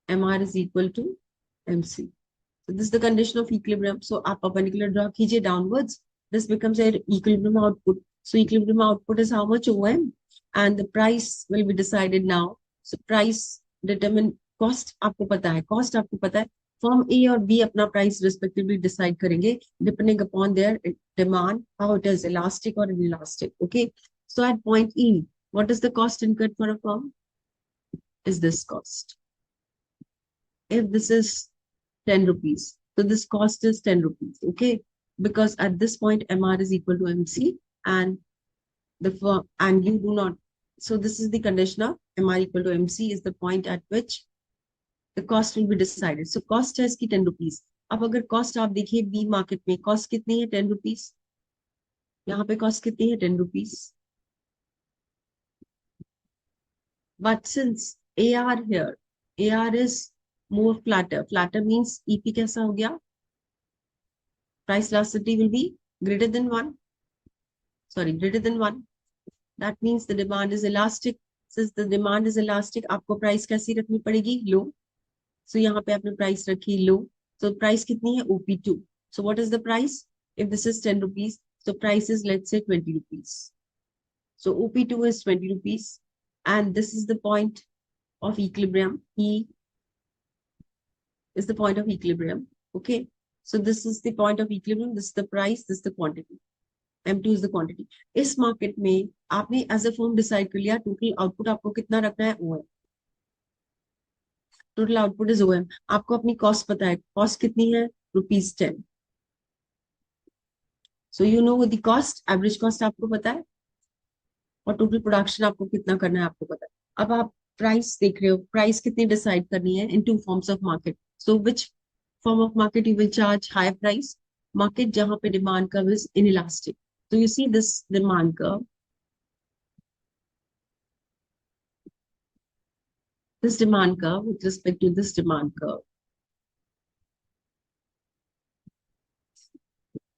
MR is equal to MC. So this is the condition of equilibrium. So आप perpendicular draw कीजिए downwards. This becomes an equilibrium output. So equilibrium output is how much OM, and the price will be decided now. So price determine cost आपको पता है, cost आपको पता है. Firm A और B अपना price respectively decide करेंगे depending upon their demand, how it is elastic or inelastic. Okay. So at point E, what is the cost incurred for a firm? Is this cost. If this is 10 rupees. So this cost is 10 rupees, okay? Because at this point, MR is equal to MC, and the firm, and you do not. So this is the condition of MR equal to MC is the point at which the cost will be decided. So cost है इसकी 10 rupees. अब अगर cost आप देखिए B market में cost कितनी है 10 rupees. यहाँ पे cost कितनी है 10 rupees. But since AR here, AR is more flatter. Flatter means EP कैसा हो गया? Price elasticity will be greater than 1. Sorry, greater than 1. That means the demand is elastic. Since the demand is elastic, आपको price कैसी रखनी पड़ेगी? Low. So यहाँ पे आपने price रखी low. So price कितनी है? OP2. So what is the price? If this is 10 rupees, so price is, let's say, 20 rupees. So OP2 is 20 rupees. And this is the point of equilibrium. E is the point of equilibrium. Okay. So this is the point of equilibrium. This is the price. This is the quantity. M2 is the quantity. इस market में आपने as a firm decide कर लिया total output आपको कितना रखना है OM. Total output is OM. आपको अपनी कॉस्ट पता है, कॉस्ट कितनी है ₹10. So you know the cost, average cost आपको पता है, और टोटल प्रोडक्शन आपको कितना करना है आपको पता है. अब आप प्राइस देख रहे हो, प्राइस कितनी डिसाइड करनी है in two forms of market. So which form of market you will charge higher price? Market जहां पे demand curve is inelastic. So you see this demand curve. This demand curve with respect to this demand curve.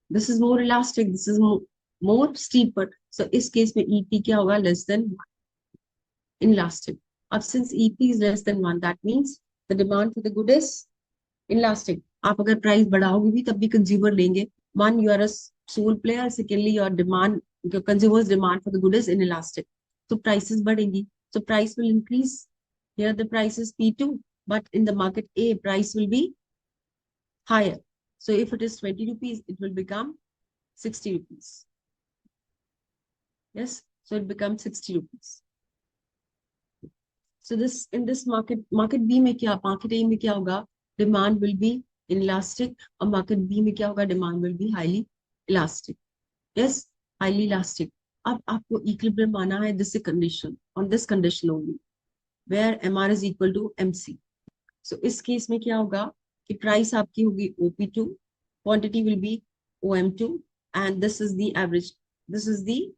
This is more elastic. This is more steeper. So इस case में EP क्या होगा? Less than 1. Inelastic. अब since EP is less than 1, that means the demand for the good is inelastic. आप अगर price बढ़ाओगे भी तब भी कंज्यूमर लेंगे. One, you are a sole player. Secondly, your consumers' demand for the good is inelastic. So prices बढ़ेंगी. So price will increase. Here the price is P2, but in the market A, price will be higher. So if it is 20 rupees, it will become 60 rupees. Yes, so it becomes 60 rupees. So this in this market B में क्या, market A में क्या होगा? Demand will be inelastic, और market B में क्या होगा? Demand will be highly elastic. Yes, highly elastic. अब आपको equilibrium आना है, this is condition, on this condition only, where MR is equal to MC. So इस केस में क्या होगा कि प्राइस आपकी होगी OP2, quantity will be OM2, and this is the average. This is the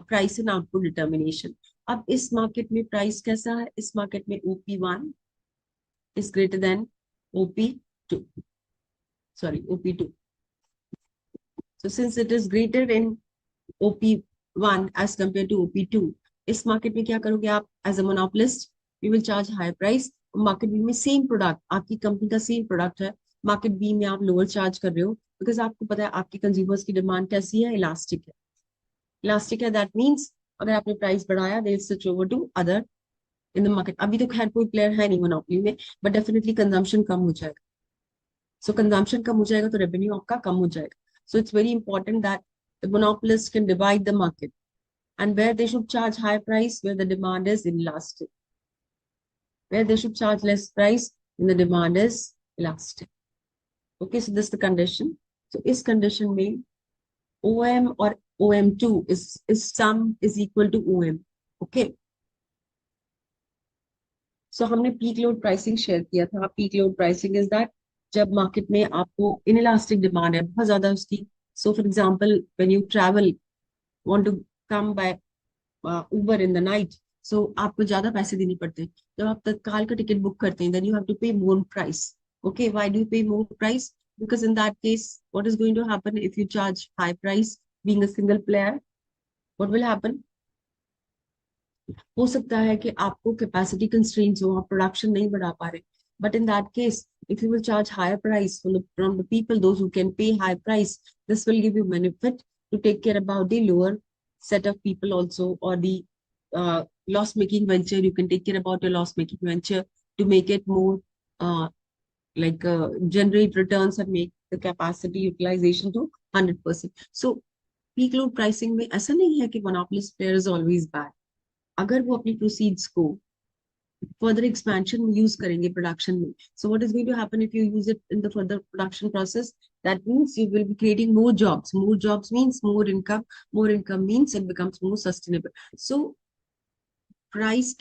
price and output determination. अब इस market में प्राइस कैसा है? इस मार्केट में OP1 is greater than OP2. Sorry, OP2. So since it is greater in OP1 as compared to OP2, इस market में क्या करोगे आप? As a monopolist you will charge high price. Market B में सेम प्रोडक्ट, आपकी company का same product है, market B में आप लोअर चार्ज कर रहे हो, बिकॉज आपको पता है आपकी कंज्यूमर्स की डिमांड कैसी है? इलास्टिक है. इलास्टिक है, दैट मीन्स अगर आपने प्राइस बढ़ाया, they will switch over to other in the market. अभी तो खैर कोई प्लेयर है नहीं मोनोपोली में, बट डेफिनेटली कंजम्पशन कम हो जाएगा. सो कंजम्पशन कम हो जाएगा तो रेवेन्यू आपका कम हो जाएगा. So it's very important that the monopolist can divide the market, and where they should charge high price where the demand is inelastic, where they should charge less price when the demand is elastic. Okay, so this is the condition. So is condition में OM or OM2 is sum is equal to OM. Okay, so हमने peak load pricing share किया था. Peak load pricing is that जब market में आपको inelastic demand है, बहुत ज्यादा उसकी So for example, when you travel, want to come by Uber in the night, so आपको ज्यादा पैसे देने पड़ते हैं. जब आप तत्काल का टिकट बुक करते हैं, then you have to pay more price. Okay, why do you pay more price? Because in that case, what is going to happen if you charge high price, being a single player, what will happen? हो सकता है कि आपको capacity constraints हो, आप production नहीं बढ़ा पा रहे. But in that case, if you will charge higher price from the people, those who can pay high price, this will give you benefit to take care about the lower set of people also, or the loss making venture. You can take care about your loss making venture to make it more uh, generate returns and make the capacity utilization to 100%. So peak load pricing में ऐसा नहीं है कि monopolist player is always bad. अगर वो अपनी proceeds को further expansion में use करेंगे production में, so what is going to happen if you use it in the further production process? That means you will be creating more jobs. More jobs means more income. More income means it becomes more sustainable. So price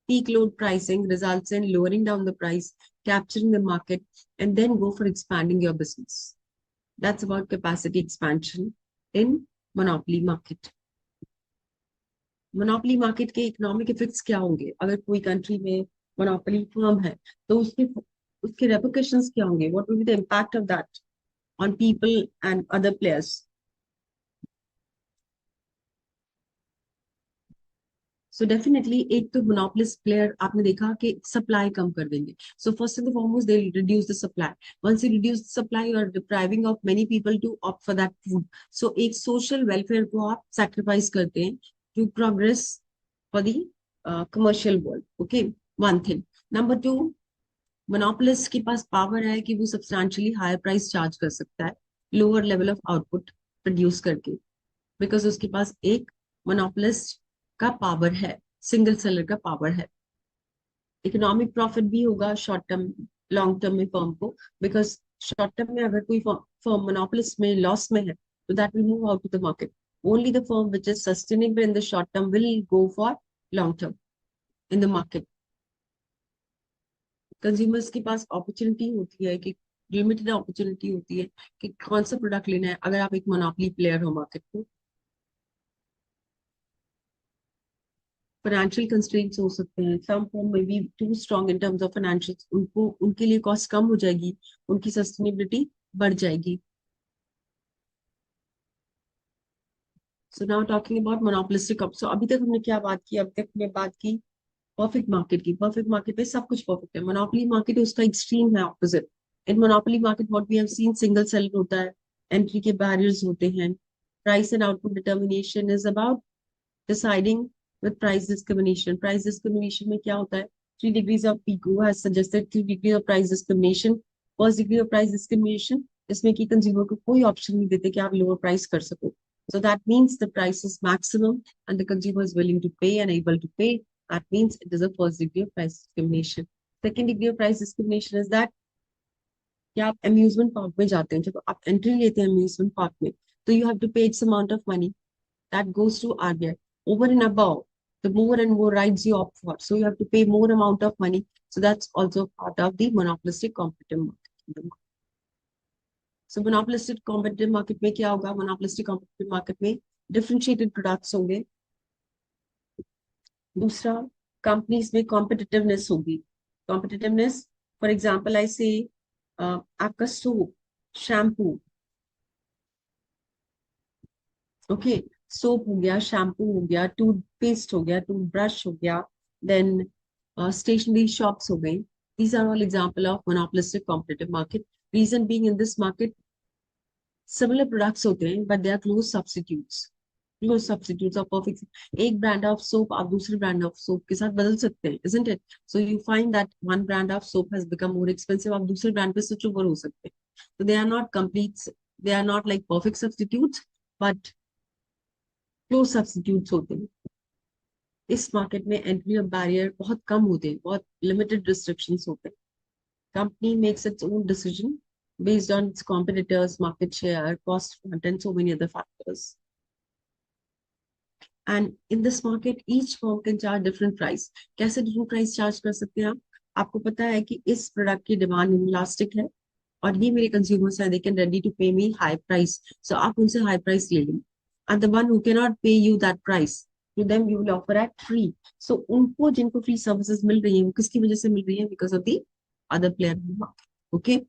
peak load pricing results in lowering down the price, capturing the market, and then go for expanding your business. That's about capacity expansion in monopoly market. Monopoly market के economic effects क्या होंगे? अगर कोई country में monopoly firm है, तो उसके उसके रेपरकशंस क्या होंगे? What will be the impact of that on people and other players? So definitely एक तो मोनोपोलिस्ट प्लेयर आपने देखा कि सप्लाई कम कर देंगे. So first and foremost they reduce the supply. Once you reduce the supply, you are depriving of many people to opt for that food. So एक social welfare को आप सैक्रिफाइस करते हैं to progress for the commercial world. Okay, one thing. Number two, monopolist के पास power है कि वो सब्सटैंशियली हायर प्राइस चार्ज कर सकता है lower level of output produce करके, बिकॉज उसके पास एक मोनोपोलिस्ट का पावर है, सिंगल सेलर का पावर है. इकोनॉमिक प्रॉफिट भी होगा शॉर्ट टर्म, लॉन्ग टर्म में फर्म को, बिकॉज शॉर्ट टर्म में अगर कोई फर्म मोनोपोलिस्ट में लॉस में है, तो that will move out to the market. Only the firm which is sustainable in the short term will go for long term in the market. Consumers के पास opportunity होती है कि लिमिटेड अपॉर्चुनिटी होती है कि कौन सा प्रोडक्ट लेना है, अगर आप एक मोनोपोली प्लेयर हो मार्केट में. फाइनेंशियल कंस्ट्रेंट्स हो सकते हैं, some firm may be too strong in terms of financial, उनको उनके लिए कॉस्ट कम हो जाएगी, उनकी सस्टेनेबिलिटी बढ़ जाएगी. So now talking about monopolistic. So अभी तक हमने क्या बात की? अभी तक हमने बात की परफेक्ट मार्केट की. परफेक्ट मार्केट में सब कुछ परफेक्ट है. मोनोपोली मार्केट उसका एक्सट्रीम है, opposite. In monopoly market what we have seen, single seller होता है, एंट्री के बैरियर्स होते हैं. Price and output determination is about deciding with price discrimination. Price discrimination में क्या होता है? 3 degrees of Pico has suggested 3 degrees of price discrimination. First degree of price discrimination, इसमें कि कंज्यूमर को कोई ऑप्शन नहीं देते कि आप लोअर प्राइस कर सको. So that means the price is maximum and the consumer is willing to pay and able to pay. That means it is a first degree of price discrimination. Second degree of price discrimination is that कि आप amusement park में जाते हैं, जब आप entry लेते हैं amusement park में, तो you have to pay X amount of money that goes to RBI. Over and above, the more and more rides you opt for, so you have to pay more amount of money. So that's also part of the monopolistic competitive market. So monopolistic competitive market में क्या होगा? Monopolistic competitive market में differentiated products होंगे. दूसरा, companies में competitiveness होगी. Competitiveness, for example I से आपका सोप, शैम्पू, ओके, सोप हो गया, शैम्पू हो गया, टूथपेस्ट हो गया, टूथब्रश हो गया, देन स्टेशनरी शॉप्स हो गई. These are all example of monopolistic competitive market. Reason being in this market similar products होते हैं but they are close substitutes. Close substitutes of perfect. एक ब्रांड ऑफ सोप आप दूसरे brand of soap के साथ बदल सकते हैं, isn't it? So you find that one brand of soap has become more expensive, आप दूसरे ब्रांड पे स्विच ओवर हो सकते हैं. So they are not complete, they are not like perfect substitutes, but close substitutes होते हैं. इस market में एंट्री और बैरियर बहुत कम होते हैं, बहुत लिमिटेड रिस्ट्रिक्शंस होते हैं. Company makes its own decision based on its competitors, market share, cost front, and so many other factors. And in this market, each firm can charge different price. कैसे different price charge कर सकते हैं आप? आपको पता है कि इस प्रोडक्ट की डिमांड इनलास्टिक है, और ये मेरे कंज्यूमर्स हैं, दे कैन रेडी टू पे मी हाई प्राइस, सो आप उनसे हाई प्राइस ले लें, and the one who can not pay you that price, to them you will offer at free. So उनको जिनको फ्री सर्विसेज मिल रही है वो किसकी वजह से मिल रही है? Because of the other player in the market. Okay,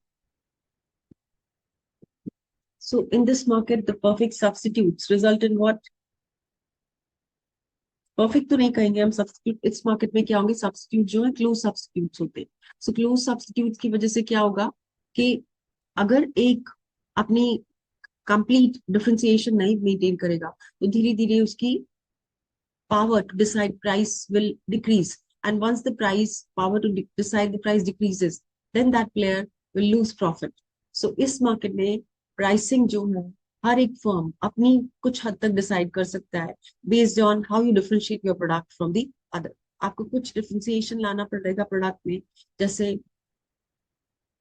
so in this market the perfect substitutes result in what? Perfect तो नहीं कहेंगे हम, सब्स्टिट्यूट इस मार्केट में क्या होंगे? सब्स्टिट्यूट जो है क्लोज सब्स्टिट्यूट होते हैं। सो क्लोज सब्स्टिट्यूट की वजह से क्या होगा कि अगर एक अपनी कंप्लीट डिफरेंशिएशन नहीं मेंटेन करेगा तो धीरे धीरे उसकी power to decide price will decrease. And once the price, power to decide the price decreases, then that player will lose profit. So इस मार्केट में प्राइसिंग जो है हर एक फर्म अपनी कुछ हद तक डिसाइड कर सकता है based on how you differentiate your product from the other. आपको कुछ डिफरेंशिएशन लाना पड़ेगा प्रोडक्ट में, जैसे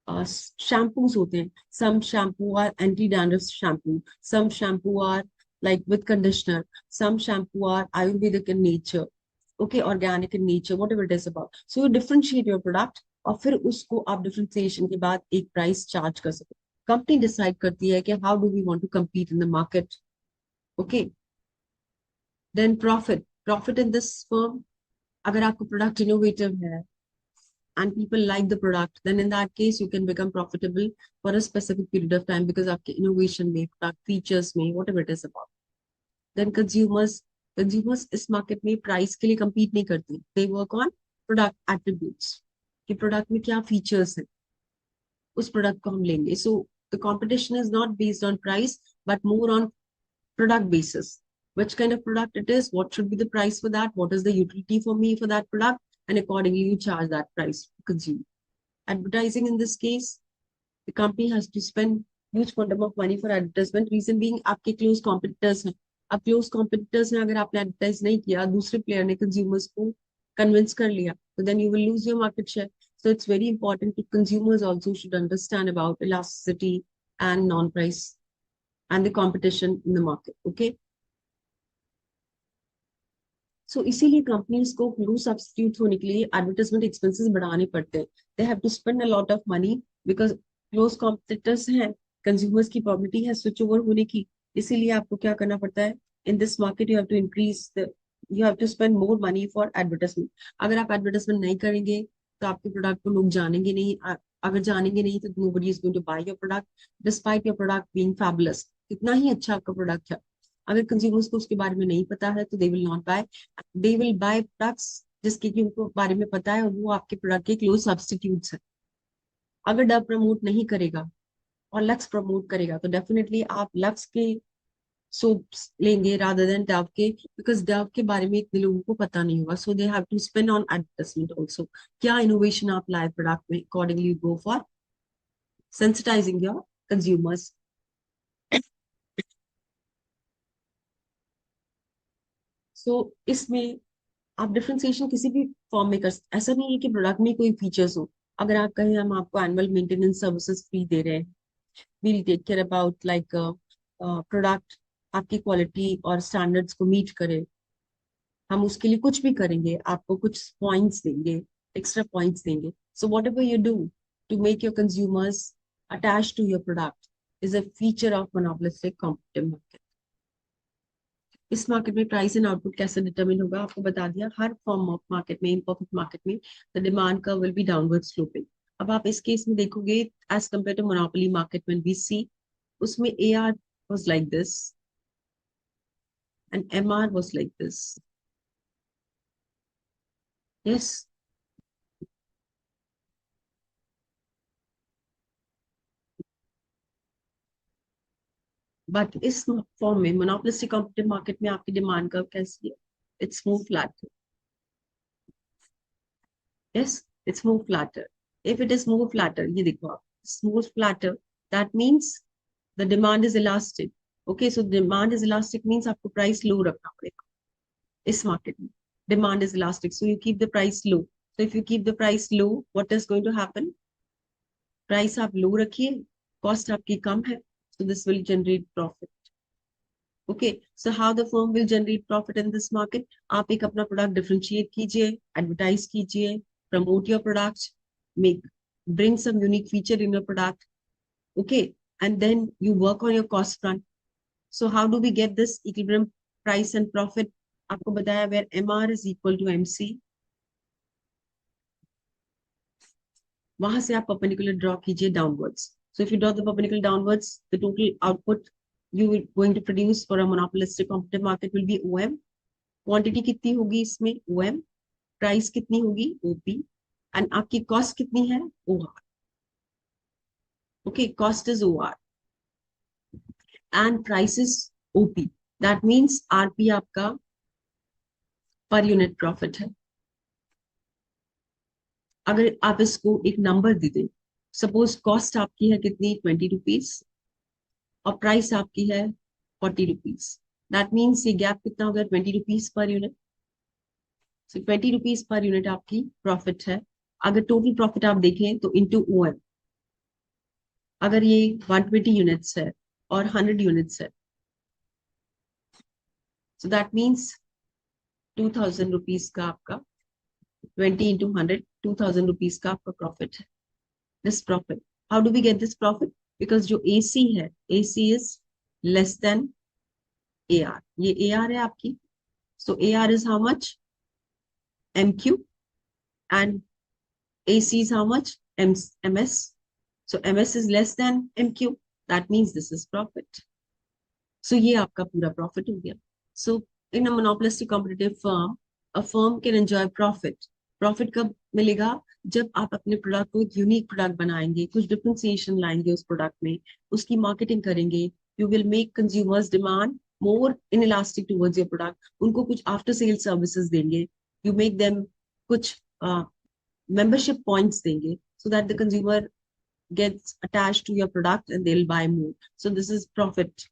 shampoos होते हैं, some shampoo are anti dandruff shampoo, some shampoo are like with conditioner, some shampoo are ayurvedic in nature, okay, organic in nature, whatever it is about, so you differentiate your product और फिर उसको आप differentiation के बाद एक price charge कर सको। Company decide करती है कि how do we want to compete in the market. Okay, then profit in this firm, अगर आपका प्रोडक्ट इनोवेटिव है and people like the product, then in that case you can become profitable for a specific period of time because आपके innovation में, product features में, whatever it is about. Then consumers इस market में price के लिए compete नहीं करते, they work on product attributes, कि product में क्या features हैं, उस product को हम लेंगे। So the competition is not based on price but more on product basis. Which kind of product it is, what should be the price for that, what is the utility for me for that product, and accordingly you charge that price to consumer. Advertising in this case, the company has to spend huge quantum of money for advertisement. Reason being, आपके close competitors हैं। अब close competitors में अगर आपने advertise नहीं किया, दूसरे player ने consumers को convince कर लिया, so then you will lose your market share. So it's very important that consumers also should understand about elasticity and non-price and the competition in the market. Okay. सो इसीलिए companies को glue substitute होने के लिए advertisement expenses बढ़ाने पड़ते हैं। They have to spend a lot of money because close competitors हैं, consumers की प्रॉबिलिटी है स्विच ओवर होने की, इसीलिए आपको क्या करना पड़ता है? In this market you have to increase the, you have to spend more money for advertisement. अगर आप एडवर्टाइजमेंट नहीं करेंगे तो आपके प्रोडक्ट को लोग जानेंगे नहीं, अगर जानेंगे नहीं तो nobody is going to buy your product despite your product being fabulous, कितना ही अच्छा आपका प्रोडक्ट है, अगर कंज्यूमर्स को उसके बारे में नहीं पता है तो they will not buy, they will buy products जिसके कि उनको बारे में पता है और वो आपके प्रोडक्ट के क्लोज सब्स्टिट्यूट्स है। अगर डव प्रमोट नहीं करेगा और लक्स प्रमोट करेगा तो डेफिनेटली आप लक्स के सोप्स लेंगे रादर देन डव के, बिकॉज डव के बारे में इतने लोगों को पता नहीं होगा। So they have to spend on advertisement also, क्या इनोवेशन आप लाए प्रोडक्ट में, accordingly go for sensitizing your consumers. So इसमें आप डिफरेंशिएशन किसी भी फॉर्म में कर सकते, ऐसा नहीं है कि प्रोडक्ट में कोई फीचर्स हो। अगर आप कहें हम आपको एनुअल मेंटेनेंस सर्विसेज फ्री दे रहे हैं, we'll take care about like product आपकी क्वालिटी और स्टैंडर्ड्स को मीट करे, हम उसके लिए कुछ भी करेंगे, आपको कुछ पॉइंट्स देंगे, एक्स्ट्रा पॉइंट्स देंगे। So whatever you do to make your consumers attach to your product is a feature of monopolistic competitive market. इस मार्केट में प्राइस एंड आउटपुट कैसे डिटरमिन होगा, आपको बता दिया, हर फॉर्म ऑफ मार्केट में, इम्परफेक्ट मार्केट में the demand curve will be downward sloping. अब आप इस केस में देखोगे as compare to monopoly market में वी सी, उसमें A R was like this and M R was like this. Yes, but इस फॉर्म में मोनोपोलिस्टिक कॉम्पिटिटिव मार्केट में आपकी डिमांड कर्व कैसी है? It's more flat. Yes, it's more flatter. If it is more flatter, ये देखो आप, it's more flatter, that means the demand is elastic. Okay, so demand is elastic means आपको price low रखना पड़ेगा इस market में. Demand is elastic, so you keep the price low. So if you keep the price low, what is going to happen? Price आप low रखिए, cost आपकी कम है, so this will generate profit. Okay, so how the firm will generate profit in this market? आप एक अपना product differentiate कीजिए, advertise कीजिए, promote your product, make, bring some unique feature in your product, Okay. And then you work on your cost front. So how do we get this equilibrium price and profit? आपको बताया where MR is equal to MC. वहां से आप perpendicular draw कीजिए downwards. So if you draw the perpendicular downwards, the total output you will going to produce for a monopolistic competitive market will be OM. Quantity कितनी होगी इसमें? OM. Price कितनी होगी? OP. And आपकी cost कितनी है? OR. Okay, cost is OR. And price is OP. That means RP आपका per unit profit है. अगर आप इसको एक नंबर दे दें, सपोज कॉस्ट आपकी है कितनी? 20 रुपीज और प्राइस आपकी है 40 रुपीज. दैट मीन्स ये गैप कितना हो गया? 20 रुपीज पर यूनिट. सो 20 रुपीज पर यूनिट आपकी प्रॉफिट है. अगर टोटल प्रॉफिट आप देखें तो इंटू OM, अगर ये 120 यूनिट्स है और 100 यूनिट्स है, सो दैट मीन्स 2000 रुपीज का आपका 20 into 100, 2000 rupees का आपका प्रॉफिट है. This profit. How do we get this profit? Because जो AC है, AC is less than AR. ये AR है आपकी. So AR is how much? MQ. And AC is how much? MS. So MS is less than MQ. That means this is profit. So ये आपका पूरा profit हो गया. So in a monopolistic competitive firm, a firm can enjoy profit. Profit कब मिलेगा? जब आप अपने प्रोडक्ट को एक यूनिक प्रोडक्ट बनाएंगे, कुछ डिफरेंशिएशन लाएंगे उस प्रोडक्ट में, उसकी मार्केटिंग करेंगे. You will make consumers demand more in elastic towards your product. उनको कुछ आफ्टर सेल सर्विसेज देंगे. यू मेक देम कुछ मेंबरशिप पॉइंट्स देंगे so that the consumer gets attached to your product and they'll buy more. So this is profit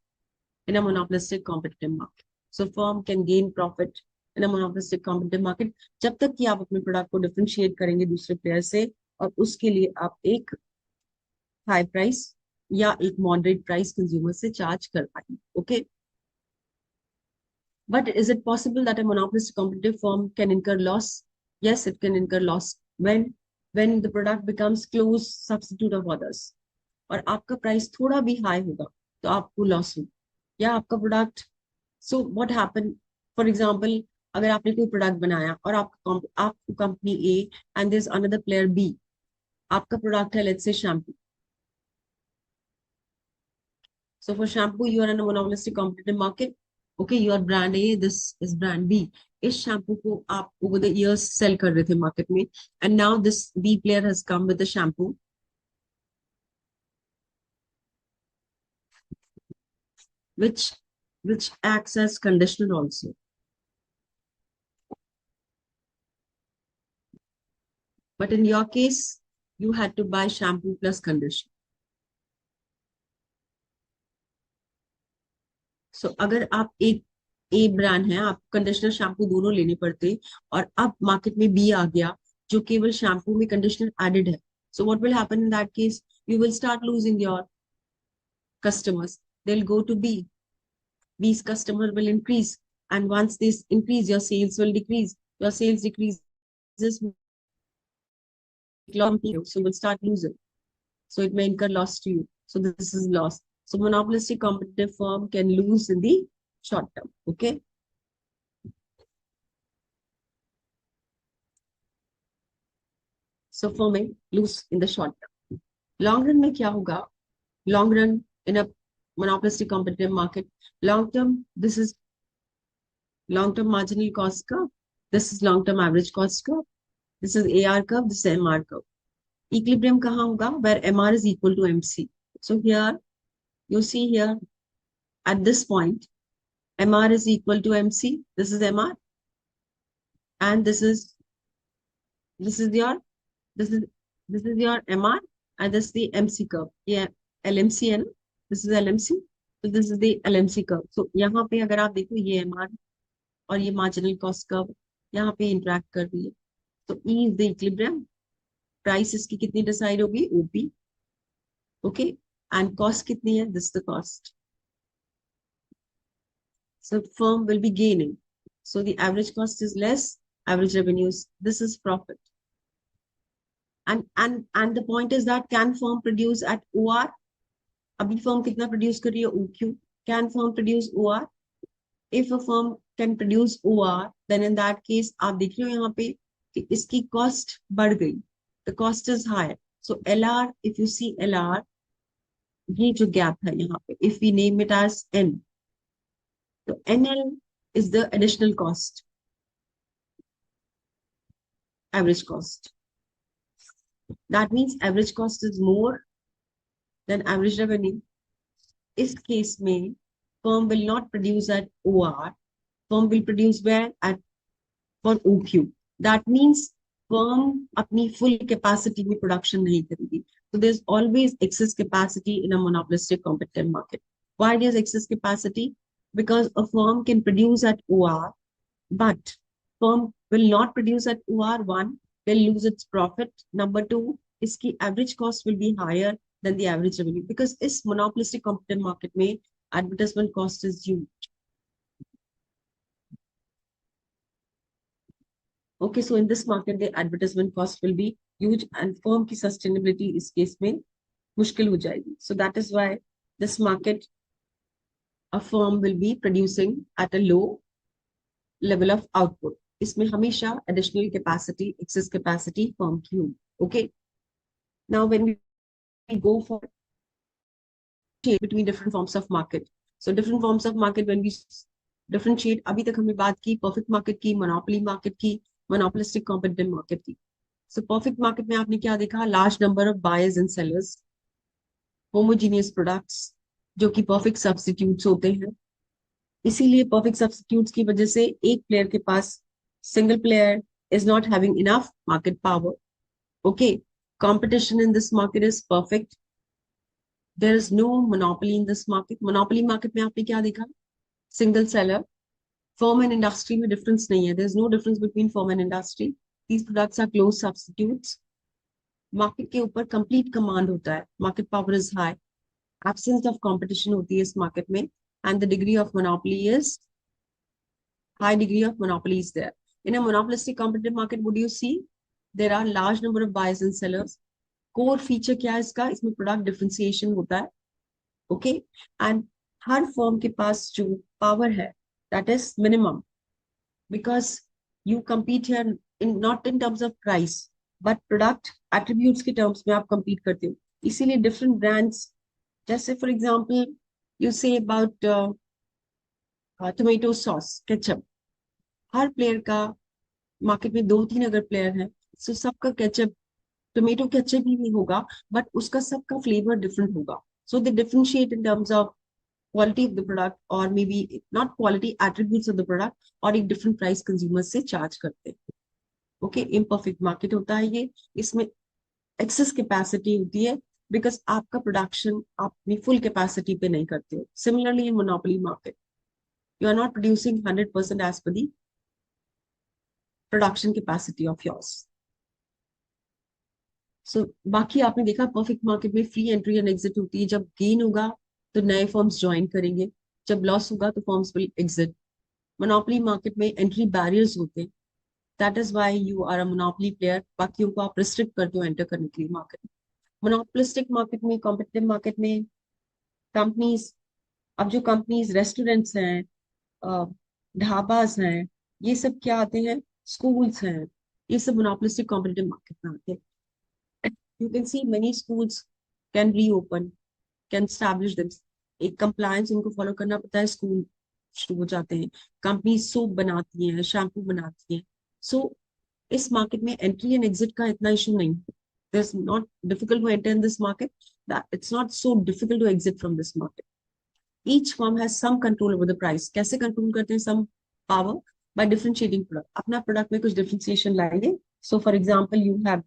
in a monopolistic competitive market. So firm can gain profit in a monopolistic competitive market जब तक कि आप अपने product को differentiate करेंगे दूसरे player से और उसके लिए आप एक हाई प्राइस या एक मॉडरेट प्राइस कंज्यूमर से चार्ज कर पाएंगे. Okay. But is it possible that a monopolistic competitive firm can incur loss? Yes, it can incur loss when the product becomes close substitute of others. और आपका price थोड़ा भी high होगा तो आपको लॉस होगा. या आपका product, so what happen, for example अगर आपने कोई प्रोडक्ट बनाया और आपको company A and there is another player B. आपका प्रोडक्ट है let's say shampoo. So for shampoo, you are in a monopolistic competitive market. Okay, you are brand A, this is brand B. इस shampoo को आप over the years sell कर रहे थे market में, and now this B player has come with the shampoo which acts as conditioner also. But in your case, you had to buy shampoo plus conditioner. So अगर आप एक ए brand है, आप conditioner shampoo दोनों लेने पड़ते और अब मार्केट में बी आ गया जो केवल शैम्पू में कंडीशनर एडेड है. So what will happen in that case? You will start losing your customers. They'll go to B. B's customer will increase, and once this increase, your sales will decrease. Your sales decreases, so will start losing. So it may incur loss to you. So this is loss. So monopolistic competitive firm can lose in the short term. Okay. So firm may lose in the short term. Long run में क्या होगा? Long run in a monopolistic competitive market. Long term, this is long-term marginal cost curve. This is long-term average cost curve. This is AR curve. This is MR curve. Equilibrium कहाँ होगा? Where MR is equal to MC. So here, you see here, at this point, MR is equal to MC. This is MR. And this is your MR, and this is the MC curve. Yeah, LMC है ना? This is LMC. So this is the LMC curve. So यहाँ पे अगर आप देखो ये MR और ये marginal cost curve यहाँ पे interact कर रही है. So E is the equilibrium. Price इसकी कितनी decide होगी? OP. Okay. And cost कितनी है? This is the cost. So firm will be gaining. So the average cost is less, average revenues. This is profit. And the point is that can firm produce at OR? अभी firm कितना produce कर रही है, OQ. Can firm produce OR? If a firm can produce OR, then in that case आप देख रहे हो यहाँ पे कि इसकी कॉस्ट बढ़ गई, the cost is high. So LR, if you see LR, ये जो गैप है यहाँ पे, if we name it as N, तो NL is the additional cost, average cost. That means average cost is more than average revenue. इस case में firm will not produce at OR, firm will produce where? At for OQ. That means firm अपनी full capacity में production नहीं करेगी. So there's always excess capacity in a monopolistic competitive market. Why there's excess capacity? Because a firm can produce at OR, but firm will not produce at OR. One, will lose its profit. Number two, इसकी average cost will be higher than the average revenue, because इस monopolistic competitive market में advertisement cost is huge. Okay, so in this market, the advertisement cost will be huge and firm की sustainability इस case में मुश्किल हो जाएगी. So that is why this market, a firm will be producing at a low level of output. इसमें हमेशा additional capacity, excess capacity firm की होगी. Okay. Now when we go for between different forms of market. So different forms of market, when we differentiate, अभी तक हमने बात की perfect market की, monopoly market की, monopolistic competitive market की. So perfect market में आपने क्या देखा? Large number of buyers and sellers, homogeneous products, जो कि perfect substitutes होते हैं. इसीलिए perfect substitutes की वजह से एक player के पास, single player is not having enough market power. Okay, competition in this market is perfect. There is no monopoly in this market. Monopoly market में आपने क्या देखा? Single seller. Firm and industry में difference नहीं है. There is no difference between firm and industry. These products are close substitutes. Market के ऊपर complete command होता है. Market power is high. Absence of competition होती है इस market में. And the degree of monopoly is, high degree of monopoly is there. In a monopolistic competitive market, would you see? There are large number of buyers and sellers. Core feature क्या है इसका? इसमें product differentiation होता है. Okay, and her firm के पास जो power है, that is minimum, because you compete here in not in terms of price but product attributes के terms में आप compete करते हो. इसीलिए different brands, जैसे for example you say about tomato sauce, ketchup, her player का market में 2-3 अगर player है, so सबका ketchup टोमेटो केचप ही नहीं होगा, बट उसका सबका फ्लेवर डिफरेंट होगा. So they differentiate in terms of quality of the product, or maybe not quality, attributes of the product, और एक different price consumers से charge करते हैं. Okay, imperfect market होता है ये. इसमें excess capacity होती है because आपका production आप अपनी full capacity पे नहीं करते हो. Similarly in monopoly market, you are not producing 100% as per the production capacity of yours. So बाकी आपने देखा परफेक्ट मार्केट में फ्री एंट्री एंड एग्जिट होती है. जब गेन होगा तो नए फर्म्स ज्वाइन करेंगे, जब लॉस होगा तो firms will exit. Monopoly market में एंट्री बैरियर्स होते हैं. That is why you are a monopoly player. बाकियों को आप रिस्ट्रिक्ट करते हो एंटर करने के लिए मार्केट. मोनोपोलिस्टिक मार्केट में, कॉम्पिटिटिव मार्केट में कंपनीज, अब जो कंपनीज रेस्टोरेंट्स हैं, ढाबाज हैं, ये सब क्या आते हैं? स्कूल्स हैं. ये सब मोनोपोलिस्टिक कॉम्पिटिटिव मार्केट में आते हैं. You can see many schools can reopen, can establish them. एक compliance उनको follow करना पड़ता है, school शुरू हो जाते हैं. Companies soap बनाती हैं, shampoo बनाती हैं. So इस market में entry and exit का इतना issue नहीं. There's not difficult to enter in this market. That it's not so difficult to exit from this market. Each firm has some control over the price. कैसे control करते हैं? Some power by differentiating product. अपना product में कुछ differentiation लाएंगे. So for example, you have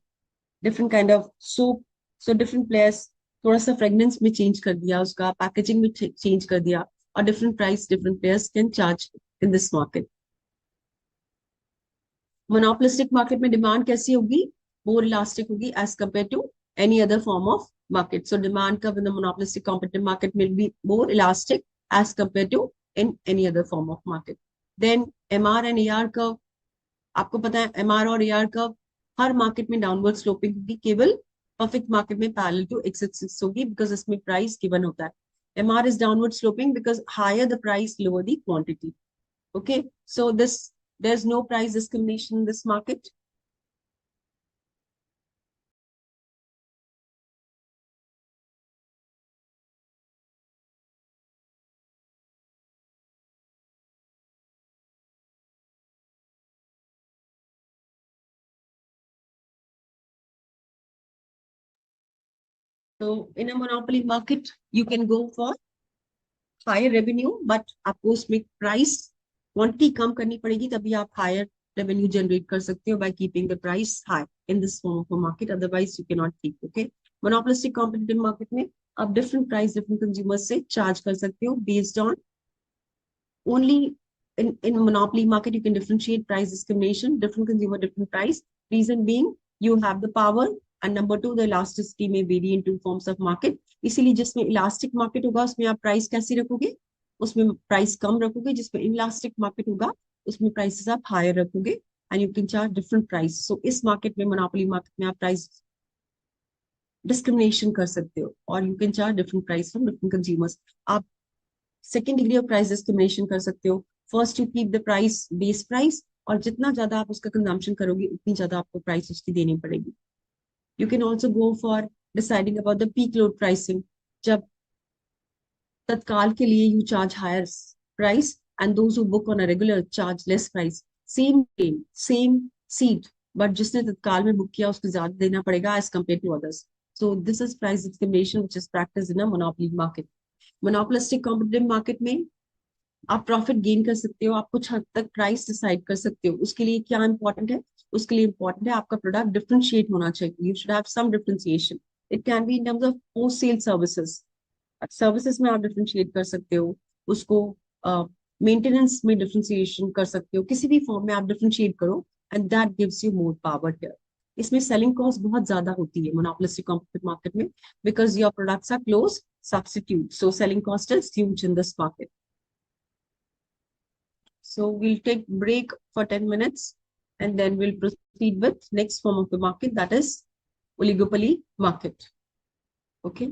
different kind of soap, so different players थोड़ा सा fragrance में change कर दिया, उसका packaging में change कर दिया, और different price different players can charge in this market. Monopolistic market में demand कैसी होगी? More elastic होगी as compared to any other form of market. So demand curve in the monopolistic competitive market will be more elastic as compared to in any other form of market. Then MR and AR curve, आपको पता है MR और AR curve हर market में downward sloping होगी, केवल perfect market में parallel to x axis होगी because इसमें प्राइस गिवन होता है. MR is downward sloping because higher the price, lower the quantity. Okay, so there's no price discrimination in this market. So in a monopoly market, you can go for higher revenue, but आपको उसमें price quantity कम करनी पड़ेगी, तभी आप higher revenue generate कर सकते हो by keeping the price high in this form of a market. Otherwise, you cannot keep. Okay, monopolistic competitive market में आप different price different consumers से charge कर सकते हो based on only in monopoly market you can differentiate price discrimination, different consumer, different price. Reason being you have the power and number two the elasticity may vary in two forms of market. इसीलिए जिसमें elastic market होगा उसमें आप price कैसे रखोगे, उसमें price कम रखोगे. जिसमें इलास्टिक मार्केट होगा उसमें प्राइसेस आप हायर रखोगे and you can charge different price. So इस मार्केट में मोनोपोली मार्केट में आप प्राइस डिस्क्रिमिनेशन कर सकते हो और you can charge different price from different consumers. आप second degree of price discrimination कर सकते हो. First you keep the price base price और जितना ज्यादा आप उसका कंजम्पशन करोगे उतनी ज्यादा आपको प्राइस उसकी देनी पड़ेगी. You can also go for deciding about the peak load pricing. जब तत्काल के लिए you charge higher price and those who book on a regular charge less price. Same train same seat but जिसने तत्काल में book किया उसको ज्यादा देना पड़ेगा as compare to others. So this is price discrimination which is practice in a monopoly market. Monopolistic competitive market में आप profit gain कर सकते हो, आप कुछ हद तक प्राइस डिसाइड कर सकते हो. उसके लिए क्या इंपॉर्टेंट है, उसके लिए इंपॉर्टेंट है आपका प्रोडक्ट डिफरेंशिएट होना चाहिए. You should have some differentiation. It can be in terms of post sale services. Services में आप डिफरेंशिएट कर सकते हो उसको. मेंटेनेंस में डिफरेंशिएशन कर सकते हो. किसी भी फॉर्म में आप डिफरेंशिएट करो and that gives you more power here. इसमें सेलिंग कॉस्ट बहुत ज्यादा होती है मोनोपोलिस्टिक कॉम्पिटिटिव मार्केट में because your products are close substitute. So selling cost is huge in this market. So we'll take break for 10 minutes and then we'll proceed with next form of the market, that is oligopoly market. Okay.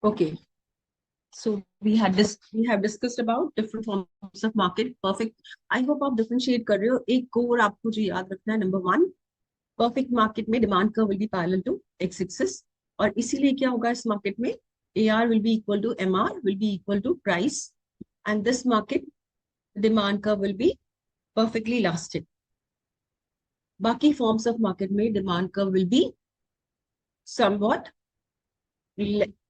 Okay. So we have discussed about different forms of market. Perfect. I hope आप differentiate कर रहे हो. एक core आपको जो याद रखना है, number one, perfect market में demand curve will be parallel to x-axis, और इसीलिए क्या होगा इस market में AR will be equal to MR will be equal to price, and this market demand curve will be perfectly elastic. बाकी forms of market में demand curve will be somewhat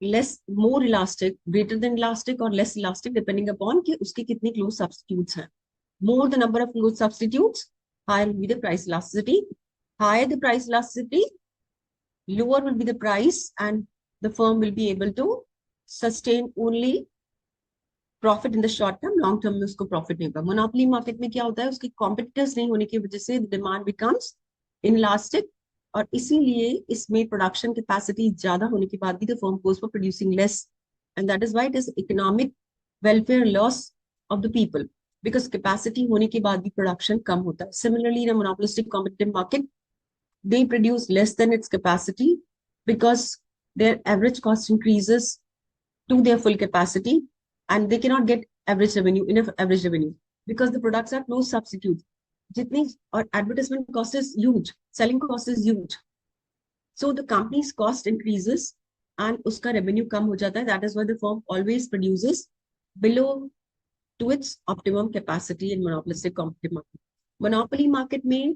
less, more elastic, greater than elastic or less elastic depending upon कि उसके कितने close substitutes हैं. More the number of close substitutes, higher will be the price elasticity. Higher the price elasticity, lower will be the price, and the firm will be able to sustain only profit in the short term. Long term में उसको profit नहीं होगा. Monopoly market में क्या होता है, उसके competitors नहीं होने की वजह से demand becomes inelastic, और इसीलिए इसमें प्रोडक्शन कैपेसिटी ज्यादा होने के बाद भी the firm goes for producing less, and that is why it is economic welfare loss of the people, because capacity होने के बाद भी प्रोडक्शन कम होता है. Similarly in monopolistic competitive market they produce less than its capacity because their average cost increases to their full capacity, and they cannot get average revenue, enough average revenue, because the products are close substitutes. जितनी और advertisement cost is huge, selling cost is huge, so the company's cost increases and उसका revenue कम हो जाता है. That is why the firm always produces below to its optimum capacity in monopolistic competitive market. Monopoly market में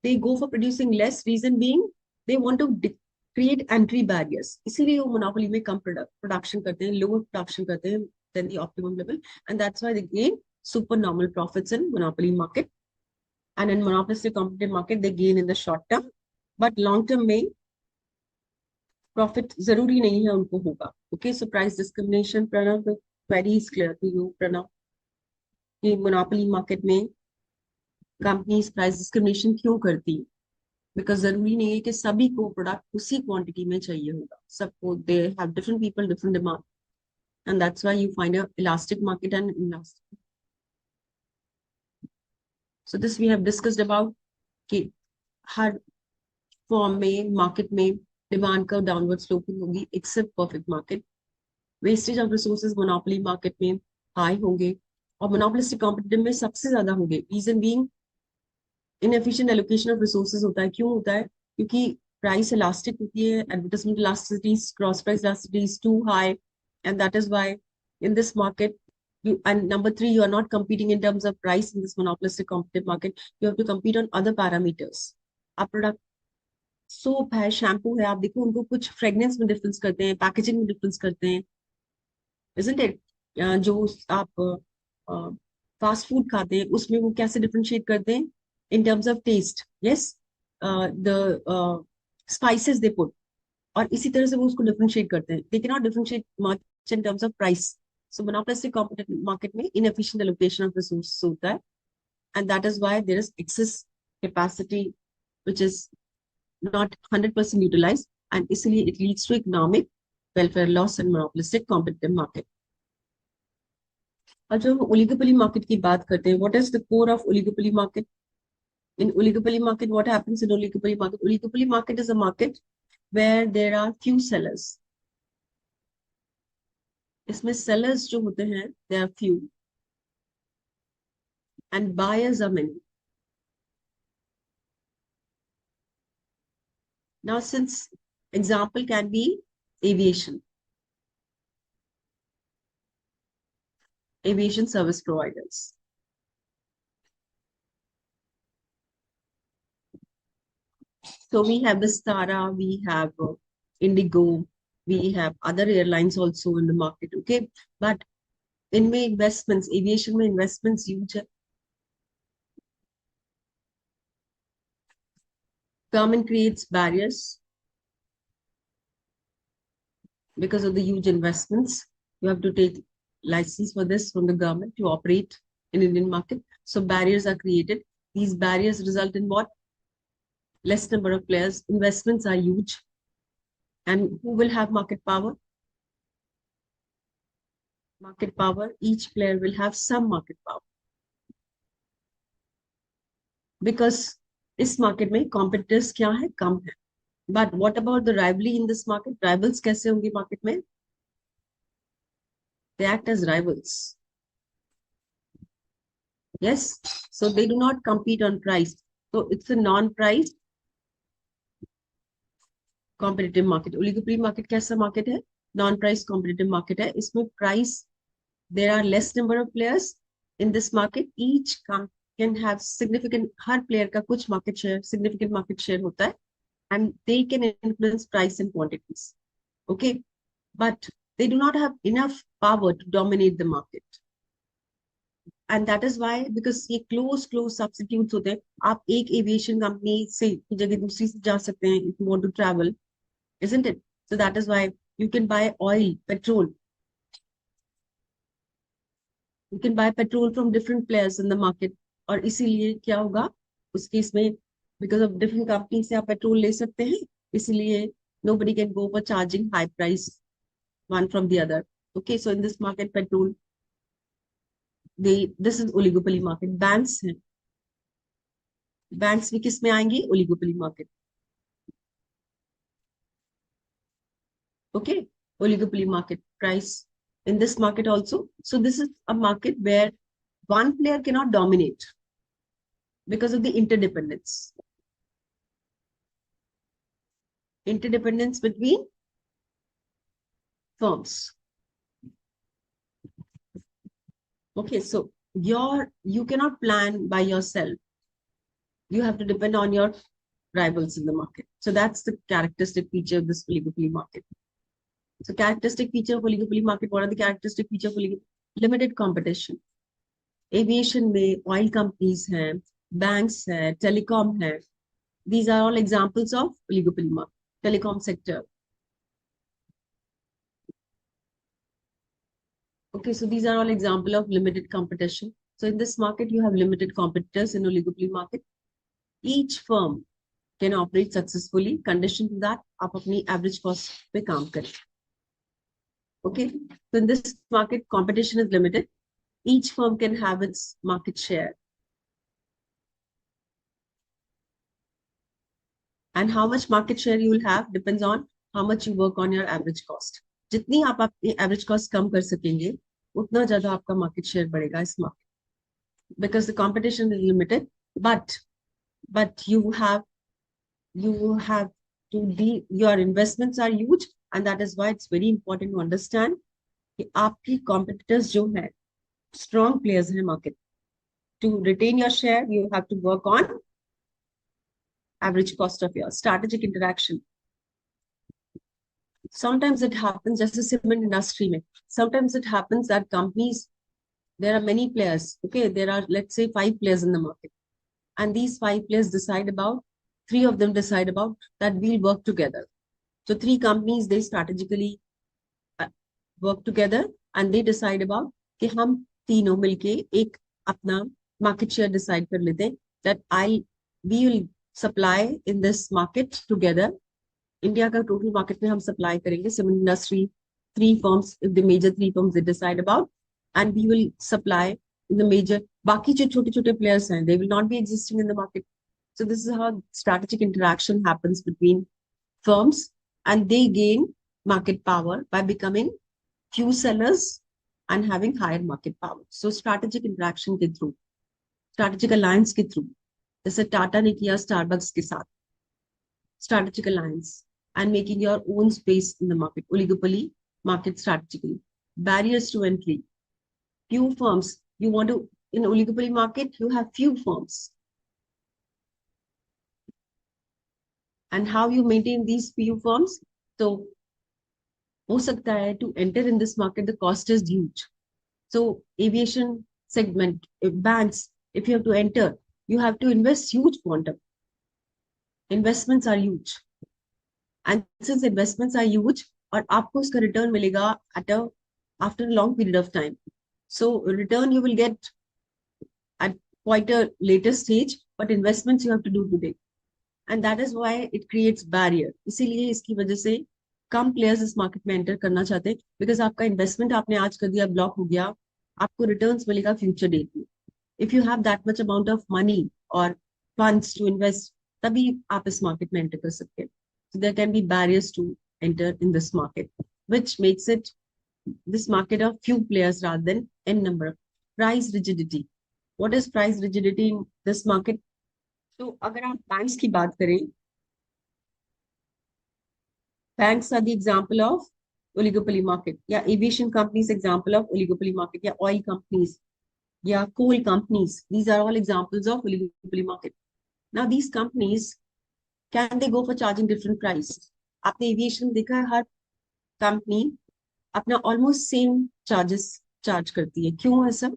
they go for producing less, reason being they want to create entry barriers. इसीलिए वो monopoly में कम production करते हैं, lower production करते हैं than the optimum level, and that's why they gain supernormal profits in monopoly market. And in monopolistic competitive market they gain in the short term, but long term में profit जरूरी नहीं है उनको होगा. Okay, so price discrimination, Pranav, the query is clear to you, Pranav, कि monopoly market में companies price discrimination क्यों करती है? Because जरूरी नहीं है कि सभी को प्रोडक्ट उसी क्वांटिटी में चाहिए होगा. सबको, they have different people, different demand, and that's why you find a elastic market and inelastic. So this we have discussed about कि हर फॉर्म में मार्केट में डिमांड का डाउनवर्ड स्लोपिंग होगी except perfect market. Wastage of resources monopoly market में high होंगे और monopolistic competitive में सबसे ज्यादा होंगे. Reason being inefficient allocation of resources होता है. क्यों होता है? क्योंकि प्राइस इलास्टिक होती है, advertisement elasticity, cross price elasticity is too high, and that is why in this market you, and number three, you are not competing in terms of price in this monopolistic competitive market. You have to compete on other parameters. आप product soap है, shampoo है, आप देखो उनको कुछ fragrance में difference करते हैं, पैकेजिंग में डिफरेंस करते हैं, isn't it? जो आप फास्ट फूड खाते हैं उसमें वो कैसे डिफरेंशिएट करते हैं in terms of taste. Yes, the spices they put, और इसी तरह से वो उसको डिफरेंशिएट करते हैं. They can not differentiate much in terms of price. So monopolistic competitive market में इनएफिशिएंट एलोकेशन ऑफ रिसोर्सेज होता है, and that is why there is excess capacity which is not 100% utilized, and इसलिए it leads to economic welfare loss in monopolistic competitive market. और जब हम oligopoly market की बात करते हैं, what is the core of oligopoly market? In oligopoly market, what happens in oligopoly market? Oligopoly market is a market where there are few sellers. इसमें sellers जो होते हैं they are few and buyers are many. Now since example can be aviation service providers. So we have the Stara, we have Indigo, we have other airlines also in the market. Okay, but इनमें investments, aviation में investments huge है. Government creates barriers because of the huge investments. You have to take license for this from the government to operate in Indian market. So barriers are created. These barriers result in what? Less number of players. Investments are huge. And who will have market power? Market power. Each player will have some market power. Because इस market में competitors क्या है? कम है. But what about the rivalry in this market? Rivals कैसे होंगे market में? They act as rivals. Yes, so they do not compete on price. So it's a non-price competitive market. Oligopoly market कैसा market है? Non-price competitive market है. इसमें price, there are less number of players in this market. Each can have significant, her player का कुछ market share, significant market share होता है, and they can influence price and quantities. Okay, but they do not have enough power to dominate the market. And that is why, because ये close substitutes होते हैं. आप एक aviation company से जगह दूसरी से जा सकते हैं if you want to travel, isn't it? So that is why you can buy oil, petrol. You can buy petrol from different players in the market. और इसीलिए क्या होगा उस केस में, because of different companies से आप petrol ले सकते हैं, इसीलिए nobody can go for charging high price one from the other. Okay, so in this market, petrol, this is oligopoly market. Banks हैं, banks भी किस में आएंगे? Oligopoly market. Okay, oligopoly market price in this market also. So this is a market where one player cannot dominate because of the interdependence. Interdependence between firms. Okay, so you cannot plan by yourself. You have to depend on your rivals in the market. So that's the characteristic feature of this oligopoly market. So characteristic feature of oligopoly market, what are the characteristic feature of oligopoly? Limited competition. Aviation में oil companies हैं, banks हैं, telecom हैं. These are all examples of oligopoly market. Telecom sector. Okay, so these are all example of limited competition. So in this market, you have limited competitors in oligopoly market. Each firm can operate successfully. Condition to that, आप अपनी average cost पे काम करें. Okay, so in this market, competition is limited. Each firm can have its market share. And how much market share you will have depends on how much you work on your average cost. जितनी आप अपनी average cost कम कर सकेंगे, उतना ज़्यादा आपका market share बढ़ेगा इस market. Because the competition is limited, but you have to be, your investments are huge, and that is why it's very important to understand कि आपकी competitors जो है, strong players in the market. To retain your share, you have to work on average cost of your strategic interaction. Sometimes it happens, just the cement industry mein, sometimes it happens that companies, there are many players. Okay, there are, let's say, 5 players in the market, and these 5 players decide about, 3 of them decide about that we'll work together. So 3 companies, they strategically work together, and they decide about कि हम तीनों मिलके एक अपना market share decide कर लेते हैं, that we will supply in this market together. India का total market में हम supply करेंगे, cement industry, 3 firms, if the major 3 firms they decide about, and we will supply in the major, बाकी जो छोटे-छोटे players हैं, they will not be existing in the market. So this is how strategic interaction happens between firms, and they gain market power by becoming few sellers and having higher market power. So strategic interaction के through, strategic alliance के through, जैसे टाटा ने किया Starbucks के साथ, strategic alliance and making your own space in the market. Oligopoly market strategically. Barriers to entry. Few firms. You want to, in oligopoly market, you have few firms. And how you maintain these few firms? So, हो सकता है, to enter in this market, the cost is huge. So, aviation segment, banks, if you have to enter, you have to invest huge quantum. Investments are huge. And since investments are huge, और आपको उसका return मिलेगा after a long period of time. So return you will get at quite a later stage, but investments you have to do today. And that is why it creates barrier. इसीलिए इसकी वजह से कम players इस market में enter करना चाहते हैं, because आपका investment आपने आज कर दिया, block हो गया, आपको returns मिलेगा future date में. If you have that much amount of money or funds to invest, तभी आप इस market में enter कर सकते हैं. So there can be barriers to enter in this market, which makes it this market of few players rather than n number. Price rigidity. What is price rigidity in this market? तो अगर आप banks की बात करें, banks are the example of oligopoly market, या aviation companies example of oligopoly market, या oil companies, या coal companies. These are all examples of oligopoly market. Now these companies, can they go for charging different price? आपने aviation देखा है, हर company अपना almost same charges charge करती है. क्यों ऐसा?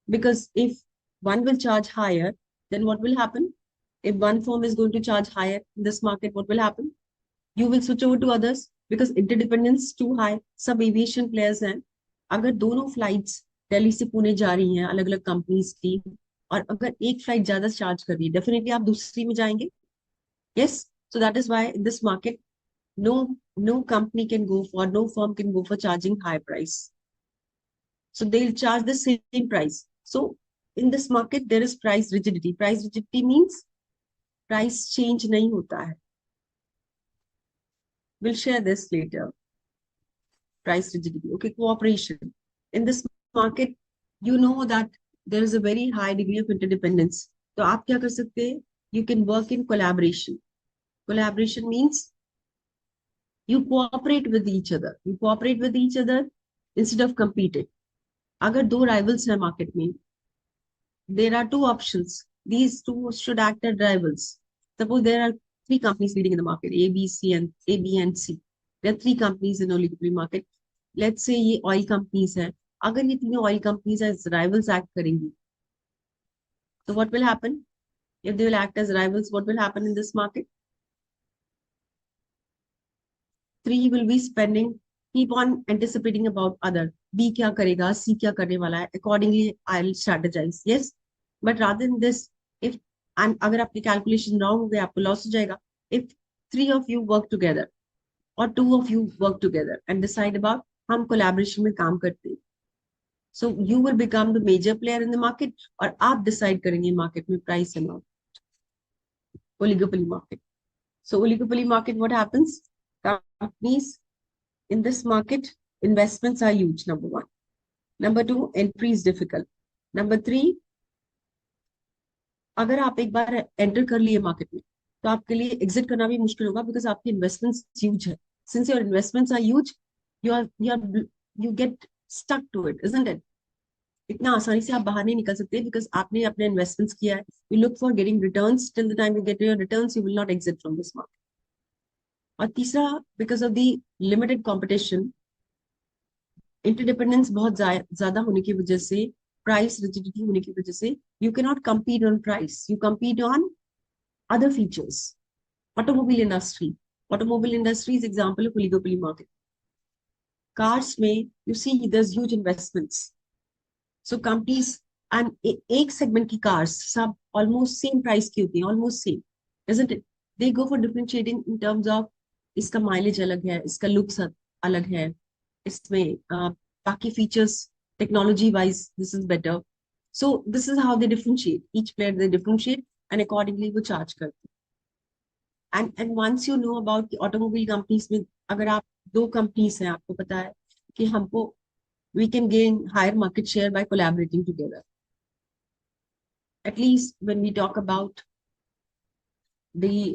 Because if one will charge higher, then what will happen? If one firm is going to charge higher in this market, what will happen? You will switch over to others because interdependence too high. सब aviation players हैं. अगर दोनों flights Delhi से पुणे जा रही हैं अलग अलग कंपनीज की, और अगर एक फ्लाइट ज्यादा चार्ज कर रही है, डेफिनेटली आप दूसरी में जाएंगे. Yes, so that is why in this market, no company can go for, no firm can go for charging high price. So they'll charge the same price. So in this market there is price rigidity. Price rigidity means price change नहीं होता है. We'll share this later. Price rigidity. Okay, cooperation. In this market, you know that there is a very high degree of interdependence. तो आप क्या कर सकते हैं? You can work in collaboration. Collaboration means you cooperate with each other. You cooperate with each other instead of competing. अगर दो rivals हैं market में, there are two options. These two should act as rivals. Suppose there are three companies leading in the market, A, B, C, and A, B, and C. There are three companies in oligopoly market. Let's say ये oil companies हैं. अगर ये तीनों oil companies as rivals act करेंगी, so what will happen? If they will act as rivals, what will happen in this market? Three will be spending, keep on anticipating about other. B क्या करेगा, C क्या करने वाला है. Accordingly, I'll strategize. Yes, but rather than this, if अगर आपकी calculation wrong हो गया, आपको loss हो जाएगा. If three of you work together or two of you work together and decide about हम collaboration में काम करते हैं, so you will become the major player in the market और आप decide करेंगे market में price amount. Oligopoly market. So oligopoly market, what happens? Companies in this market, investments are huge, number one. Number two, entry is difficult. Number three, अगर आप एक बार enter कर लिए market में, तो आपके लिए एग्जिट करना भी मुश्किल होगा, बिकॉज आपकी इन्वेस्टमेंट्स ह्यूज है. Since your investments are huge, you get stuck to it, isn't it? इतना आसानी से आप बाहर नहीं निकल सकते, बिकॉज आपने अपने इन्वेस्टमेंट्स किया है. You look for getting returns. Till the time you get your returns, you will not exit from this market. और तीसरा, because of the limited competition, interdependence बहुत ज्यादा होने की वजह से, प्राइस रिजिडिटी होने की वजह से, you can not compete on price, you compete on other features. Automobile industry. Automobile industry is example of oligopoly market. Cars में you see there's huge investments. So companies and एक segment की cars सब almost same price की होती हैं, almost same, isn't it? They go for differentiating in terms of इसका mileage अलग है, इसका looks अलग है, इसमें बाकी features technology wise this is better. So this is how they differentiate. Each player they differentiate and accordingly वो charge करते हैं. And once you know about the automobile companies में, अगर आप दो companies हैं, आपको पता है कि हमको we can gain higher market share by collaborating together. At least when we talk about the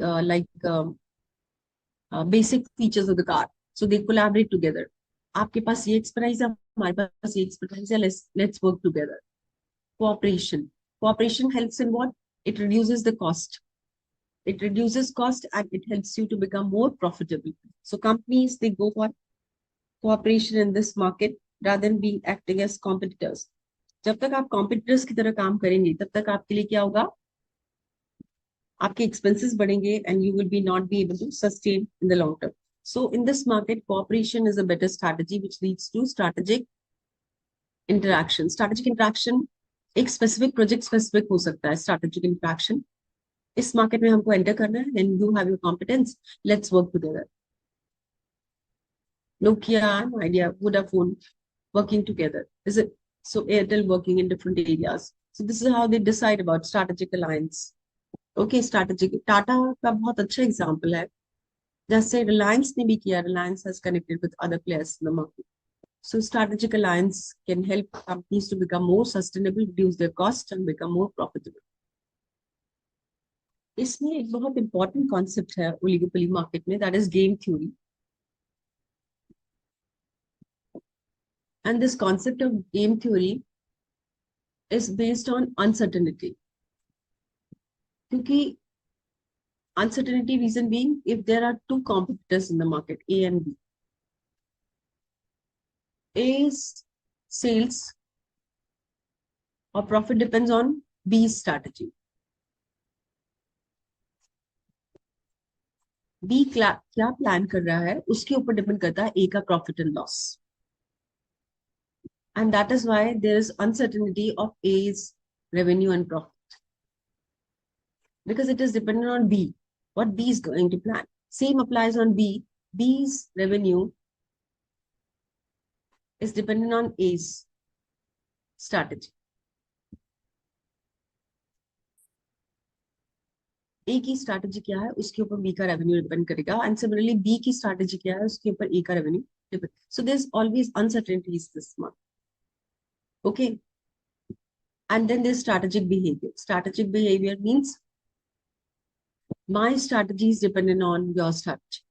basic features of the car, so they collaborate together. आपके पास ये expertise है, हमारे पास ये expertise है, let's work together. Cooperation. Cooperation helps in what? It reduces the cost. It reduces cost and it helps you to become more profitable. So companies, they go for cooperation in this market rather than being acting as competitors. जब तक आप competitors की तरह काम करेंगे, तब तक आपके लिए क्या होगा? आपके expenses बढ़ेंगे and you will not be able to sustain in the long term. So in this market, cooperation is a better strategy which leads to strategic interaction. Strategic interaction एक specific project specific हो सकता है. Strategic interaction इस market में हमको enter करना है, then you have your competence, let's work together. Nokia and Idea, Vodafone working together, is it? So Airtel working in different areas. So this is how they decide about strategic alliance. Okay, strategic. Tata का बहुत अच्छा example है, जैसे Reliance ने भी किया. Reliance has connected with other players in the market. So strategic alliance can help companies to become more sustainable, reduce their costs, and become more profitable. इसमें एक बहुत important concept है oligopoly market में, that is game theory. And this concept of game theory is based on uncertainty. क्योंकि uncertainty reason being, if there are two competitors in the market, A and B. A's sales or profit depends on B's strategy. B क्या plan कर रहा है उसके ऊपर depend करता है A का profit and loss. And that is why there is uncertainty of A's revenue and profit. Because it is dependent on B, what B is going to plan. Same applies on B. B's revenue is dependent on A's strategy. A की strategy क्या है उसके ऊपर B का revenue depend करेगा, and similarly B की strategy क्या है उसके ऊपर A का revenue depend. So there's always uncertainties this month. Okay. And then there's strategic behavior. Strategic behavior means my strategy is dependent on your strategy.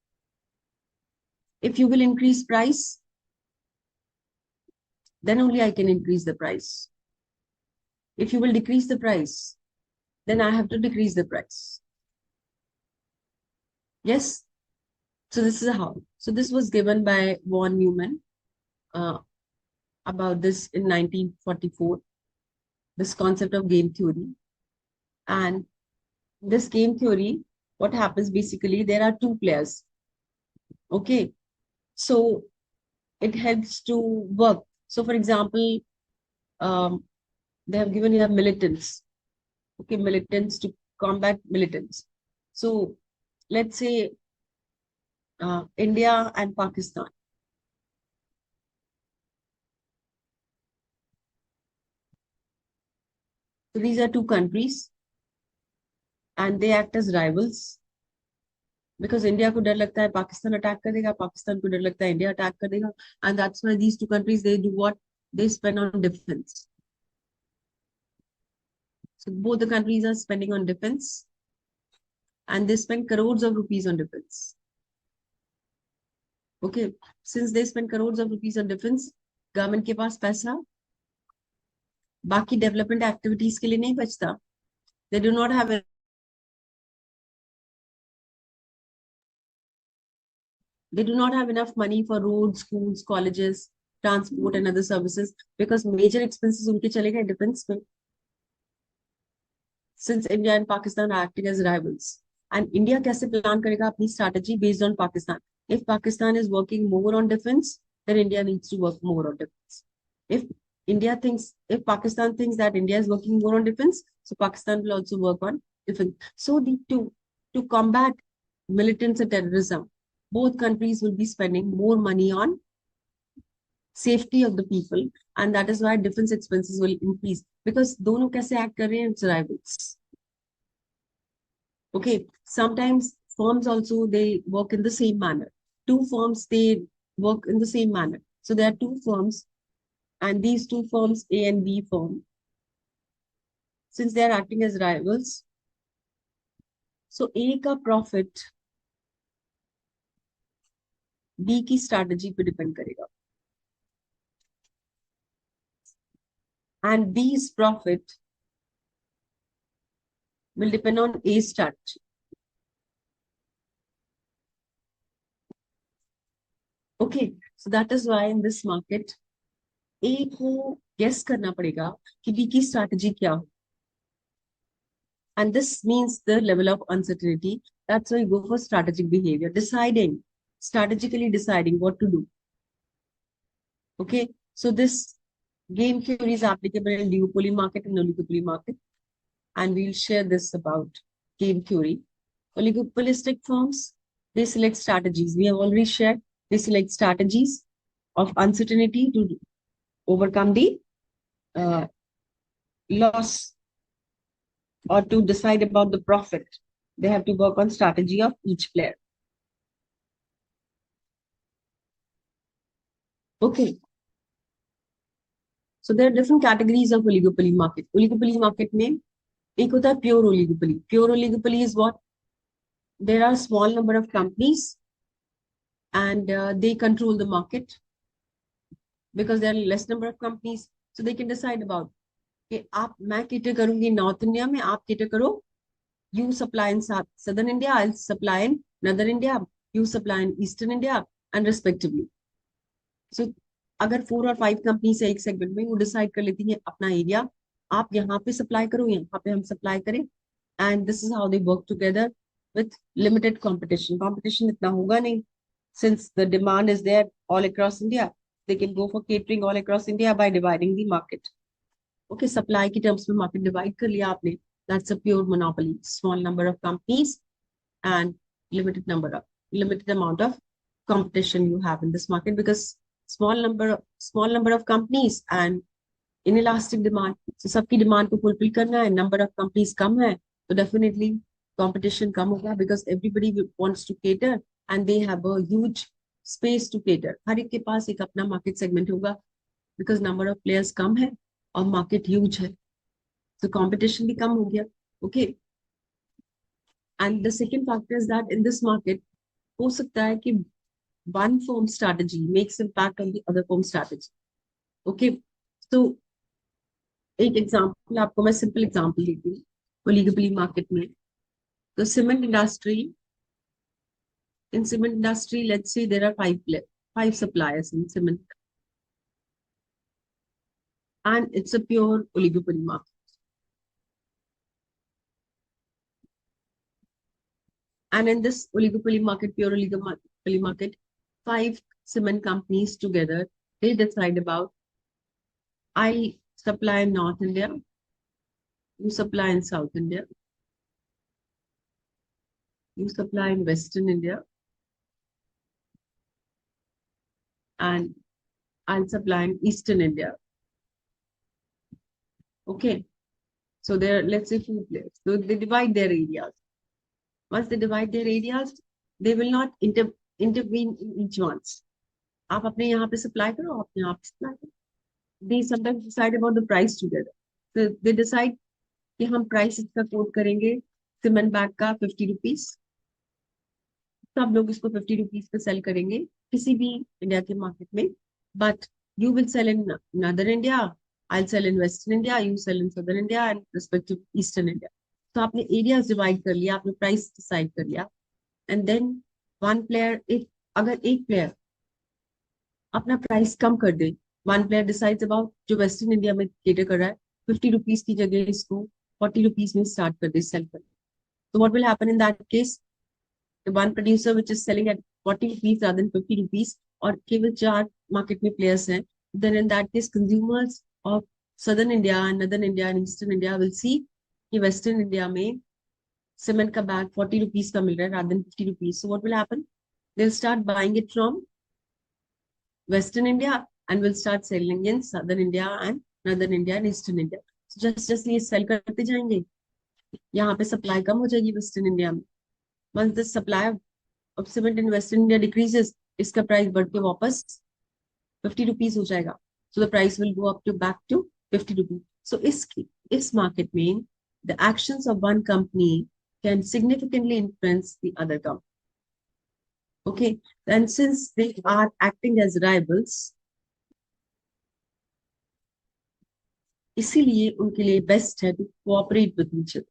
If you will increase price, then only I can increase the price. If you will decrease the price, then I have to decrease the price. Yes? So this is how. So this was given by von Neumann about this in 1944, this concept of game theory. And this game theory, what happens basically, there are two players. Okay. So it helps to work. So for example, they have given here militants. Okay, militants to combat militants. So let's say India and Pakistan. So these are two countries and they act as rivals. Because India को डर लगता है Pakistan attack कर देगा, Pakistan को डर लगता है India attack कर देगा, and that's why these two countries, they do what? They spend on defense. So both the countries are spending on defense and they spend crores of rupees on defense. Okay, since they spend crores of rupees on defense, government के पास पैसा बाकी development activities के लिए नहीं बचता. They do not have enough money for roads, schools, colleges, transport and other services because major expenses उनके चले गए defense में. Since India and Pakistan are acting as rivals. And India कैसे plan करेगा अपनी strategy based on Pakistan? If Pakistan is working more on defense, then India needs to work more on defense. If Pakistan thinks that India is working more on defense, so Pakistan will also work on defense. So to combat militants and terrorism, both countries will be spending more money on safety of the people, and that is why defense expenses will increase because दोनों कैसे act कर रहे हैं, it's rivals. Okay, sometimes firms also, they work in the same manner. Two firms, they work in the same manner. So there are two firms and these two firms, A and B firm, since they are acting as rivals, so A का profit B की strategy पे depend करेगा. And B's profit will depend on A's strategy. Okay, so that is why in this market, A को guess करना पड़ेगा कि B की strategy क्या हो. And this means the level of uncertainty. That's why you go for strategic behavior, strategically deciding what to do. Okay, so this game theory is applicable in duopoly market and oligopoly market. And we'll share this about game theory. Oligopolistic firms, they select strategies. We have already shared, they select strategies of uncertainty to overcome the loss or to decide about the profit. They have to work on strategy of each player. Okay, So there are different categories of oligopoly market. Oligopoly market में एक होता है pure oligopoly. Pure oligopoly is what? There are small number of companies and they control the market because there are less number of companies. So they can decide about कि आप मैं cater करूंगी North India में, आप cater करो. You supply in Southern India, I'll supply in Northern India. You supply in Eastern India and respectively. So अगर 4 और 5 company से एक सेगमेंट में वो डिसाइड कर लेती हैं अपना एरिया, आप यहाँ पे सप्लाई करो, यहाँ पे हम सप्लाई करें, and this is how they work together with limited competition. Competition इतना होगा नहीं, since the demand is there all across India, they can go for catering all across India by dividing the market. Okay, supply की terms में market divide कर लिया आपने. That's a pure monopoly. Small number of companies and limited amount of competition you have in this market because small number of companies and inelastic demand. So सबकी demand को fulfill करना है, number of companies कम है, तो definitely competition कम होगा because everybody wants to cater and they have a huge space to cater. हर एक के पास एक अपना market segment होगा because number of players कम है और market huge है, so competition भी कम हो गया. Okay, and the second factor is that in this market हो सकता है कि one firm strategy makes impact on the other firm strategy. Okay, so एक एग्जांपल आपको मैं सिंपल एग्जांपल देती हूँ ओलिगोपोली मार्केट में. तो cement industry, in cement industry, let's say there are five suppliers in cement and it's a pure oligopoly market. And in this oligopoly market, pure oligopoly market, 5 cement companies together, they decide about, I supply in North India, you supply in South India, you supply in Western India, and I'll supply in Eastern India. Okay, so there, let's say 2 players. So they divide their areas. Once they divide their areas, they will not intervene in each one's. आप अपने यहाँ पे supply करो, आप यहाँ पे supply करो. They sometimes decide about the price together. So they decide कि हम price इसका quote करेंगे cement bag का 50 rupees. सब लोग इसको 50 rupees पे sell करेंगे किसी भी इंडिया के मार्केट में. But you will sell in Northern India, I'll sell in Western India, you sell in Southern India and respective Eastern India. तो आपने areas divide कर लिया, आपने price decide कर लिया, and then one player, अगर एक player अपना price कम कर दे, one player decides about जो Western India में cater कर रहा है 50 rupees की जगह इसको 40 rupees में start कर दे sell कर. So what will happen in that case? The one producer which is selling at 40 rupees rather than 50 rupees और केवल 4 market में players हैं, then in that case consumers of Southern India and Northern India and Eastern India will see कि Western India में cement का bag 40 rupees का मिल रहा है rather than 50 rupees. So what will happen? They'll start buying it from Western India and will start selling in Southern India and Northern India and Eastern India. So just ये sell करते जाएंगे, यहाँ पे supply कम हो जाएगी Western India में. Once the supply of cement in Western India decreases, इसका price बढ़ के वापस 50 rupees हो जाएगा. So the price will go up to back to 50 rupees. So इस market में the actions of one company can significantly influence the other company. Okay, and since they are acting as rivals, इसीलिए उनके लिए best है to cooperate with each other.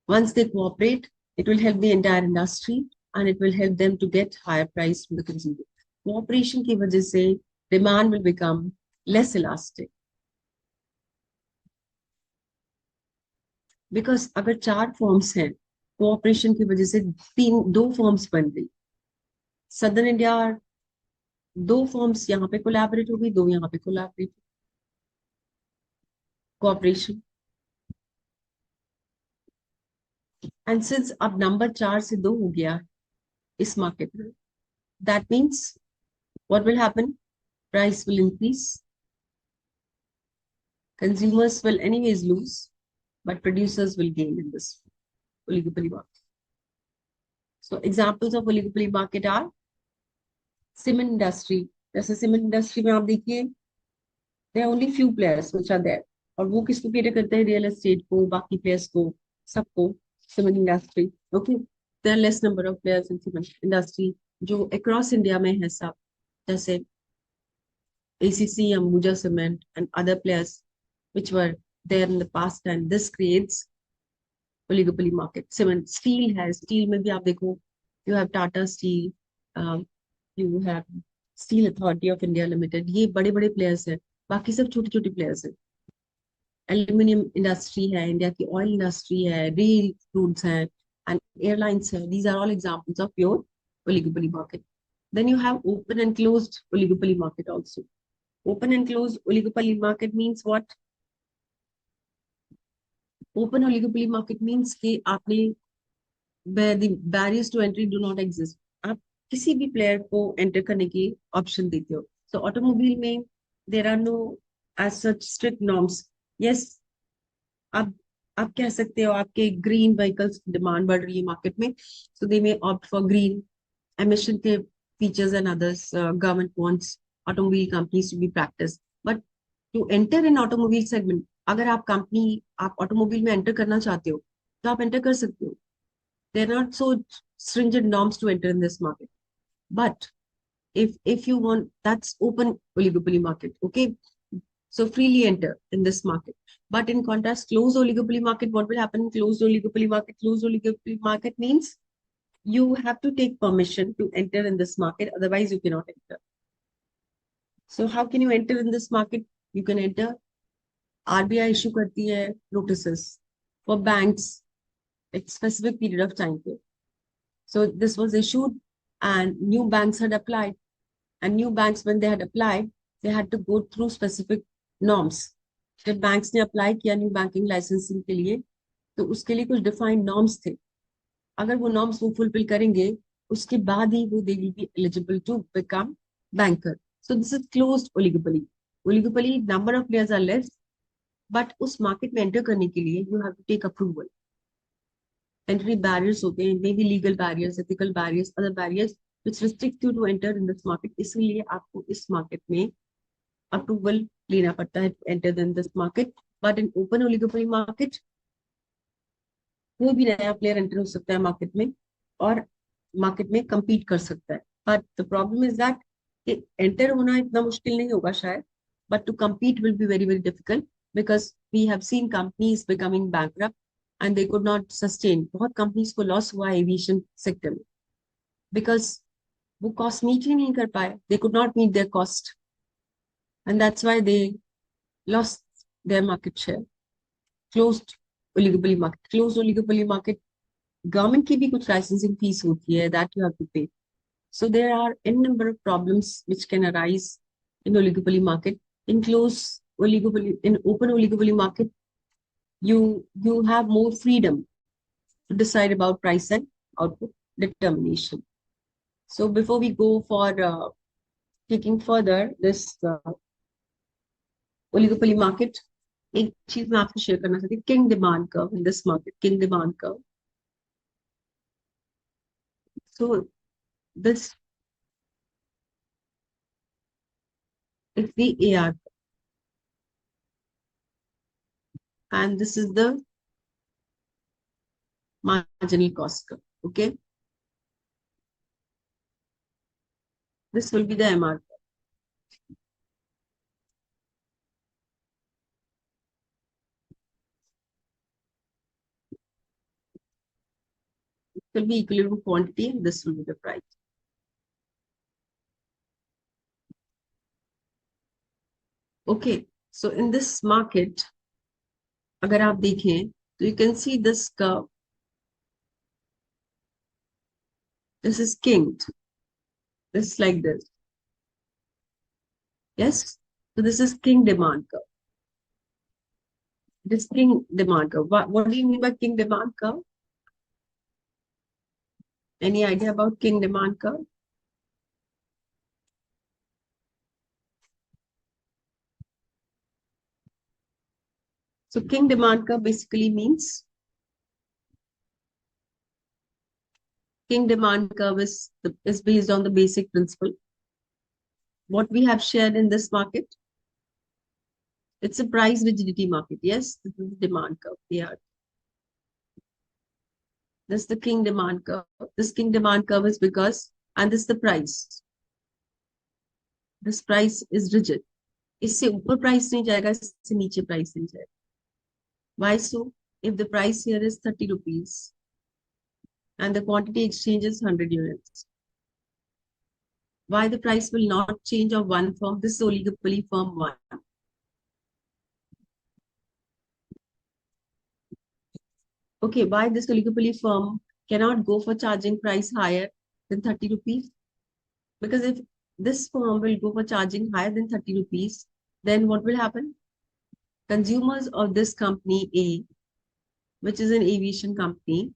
Once they cooperate, it will help the entire industry and it will help them to get higher price from the consumer. Cooperation की वजह से demand will become less elastic. Because अगर 4 firms हैं, cooperation की वजह से 2 firms बन गई. Southern India 2 firms यहाँ पे collaborate हो गई, 2 यहाँ पे collaborate. Cooperation. And since अब number 4 से 2 हो गया इस market में, that means what will happen? Price will increase. Consumers will anyways lose, but producers will gain in this oligopoly market. So examples of oligopoly market are cement industry. जैसे cement industry में आप देखिए There are only few players which are there. और वो किसको cater करते हैं? Real estate को, बाकी प्लेयर्स को, सबको, cement industry. Okay, there are less number of players in cement industry जो अक्रॉस इंडिया में है सब, जैसे ACC, Ambuja Cement, and other players which were there in the past, and this creates oligopoly market. Cement, steel है, steel में भी आप देखो, you have Tata Steel, you have Steel Authority of India Limited, ये बड़े बड़े players हैं, बाकी सब छोटे छोटे players हैं. एल्यूमिनियम इंडस्ट्री है, इंडिया की ऑयल इंडस्ट्री है, रेल रूट्स हैं, एंड एयरलाइंस है. These are all examples of your oligopoly market. Then you have open and closed oligopoly market also. Open and closed oligopoly market means what? Open oligopoly market means कि आपने where the barriers to entry do not exist. आप किसी भी player को enter करने की option देते हो. So ऑटोमोबाइल में there are no as such strict norms. Yes, आप आप कह सकते हो आपके ग्रीन व्हीकल्स की डिमांड बढ़ रही है मार्केट में, so they may opt for green emission के features and others. Government wants automobile companies to be practice, but to enter in automobile segment, अगर आप ऑटोमोबाइल में एंटर करना चाहते हो तो आप एंटर कर सकते हो. There are not so stringent norms to enter in this market, but if you want, that's open oligopoly market. Okay, so freely enter in this market. But in contrast, closed oligopoly market, what will happen in closed oligopoly market? Closed oligopoly market means you have to take permission to enter in this market, otherwise you cannot enter. So how can you enter in this market? You can enter. RBI issue करती है notices for banks at specific period of time पे. So this was issued and new banks had applied, and new banks, when they had applied, they had to go through specific norms. जब banks ने apply किया new banking licensing के लिए, तो उसके लिए कुछ डिफाइंड नॉर्म्स थे. अगर वो नॉर्म्स वो फुलफिल करेंगे, उसके बाद ही वो they will be eligible to become banker. So this is closed oligopoly. Oligopoly number of players are less, but उस मार्केट में एंटर करने के लिए you have to take approval. Entry barriers होते हैं, may be legal barriers, ethical barriers, other barriers which restrict you to enter in this market. इसलिए आपको इस मार्केट में अप्रूवल लेना पड़ता है to enter in this market. But in open oligopoly market, कोई भी नया प्लेयर एंटर हो सकता है मार्केट में और मार्केट में compete कर सकता है. But the problem is that कि एंटर होना इतना मुश्किल नहीं होगा शायद, but to compete will be very very difficult, because we have seen companies becoming bankrupt and they could not sustain. बहुत कंपनीज को लॉस हुआ एविएशन सेक्टर में, because वो कॉस्ट मीट ही नहीं कर पाए. They could not meet their cost, and that's why they lost their market share. Closed oligopoly market. Closed oligopoly market, government की भी कुछ लाइसेंसिंग फीस होती है, that you have to pay. So there are n number of problems which can arise in oligopoly market. In closed oligopoly, in open oligopoly market, you have more freedom to decide about price and output determination. So before we go for taking further this oligopoly market, एक चीज मैं आपसे share करना चाहती हूँ, king demand curve in this market. King demand curve. So this is the AR, and this is the marginal cost curve. Okay, this will be the MR curve. It will be equilibrium quantity, and this will be the price. Okay, so in this market, अगर आप देखें, तो you can see this curve. This is kinged. This is like this. Yes, so this is king demand curve. This king demand curve. What do you mean by king demand curve? Any idea about king demand curve? So king demand curve basically means king demand curve is based on the basic principle. What we have shared in this market, It's a price rigidity market. Yes, this is the demand curve. Yeah. This is the king demand curve. This king demand curve is because, and this is the price. This price is rigid. इससे ऊपर price नहीं जाएगा, इससे नीचे price नहीं जाएगा. Why so? If the price here is 30 rupees and the quantity exchange is 100 units, why the price will not change of one firm? This is oligopoly firm 1. Okay, why this oligopoly firm cannot go for charging price higher than 30 rupees? Because if this firm will go for charging higher than 30 rupees, then what will happen? Consumers of this company A, which is an aviation company,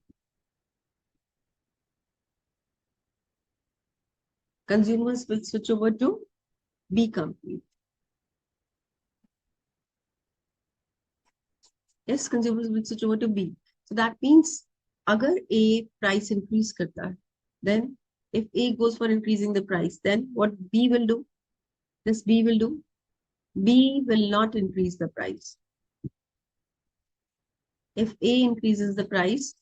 consumers will switch over to B company. Yes, consumers will switch over to B. So that means, agar A price increase karta hai, then if A goes for increasing the price, then what B will do? This B will do. B will not increase the price. If A increases the price,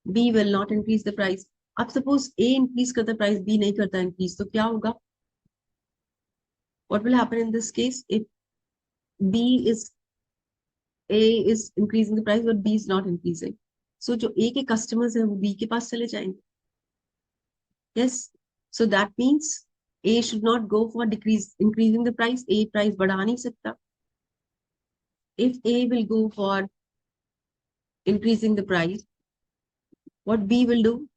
B will not increase the price. अब suppose A increase करता price, B नहीं करता increase, तो क्या होगा? What will happen in this case if B is A is increasing the price but B is not increasing? So जो A के customers हैं वो B के पास चले जाएंगे. Yes. So that means A should not go for increasing the price. A price बढ़ा नहीं सकता. If A will go for increasing the price, what B will do?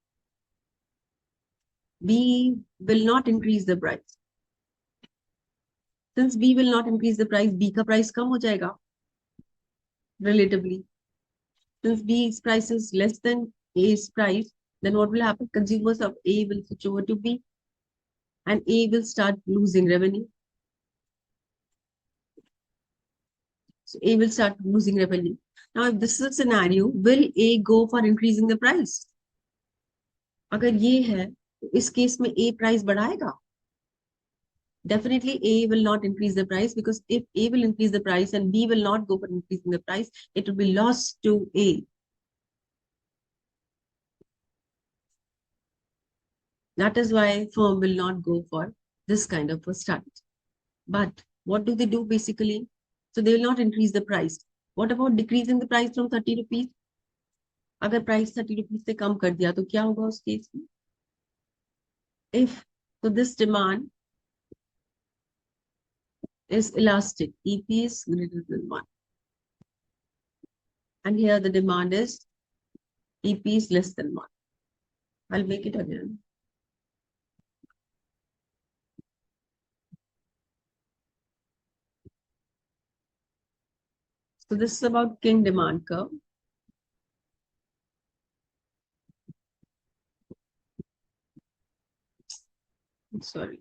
B will not increase the price. Since B will not increase the price, B का price कम हो जाएगा relatively. Since B's price is less than A's price, then what will happen? Consumers of A will switch over to B and A will start losing revenue. So A will start losing revenue. Now, if this is a scenario, will A go for increasing the price? अगर ये है, तो इस case में A price बढ़ाएगा. Definitely A will not increase the price, because if A will increase the price and B will not go for increasing the price, it will be lost to A. That is why firm will not go for this kind of a strategy. But what do they do basically? So they will not increase the price. What about decreasing the price from 30 rupees? अगर price 30 rupees से कम कर दिया तो क्या होगा उस case में? If so, this demand is elastic, EP is greater than 1. And here the demand is EP is less than 1. I'll make it again. So this is about king demand curve. Sorry.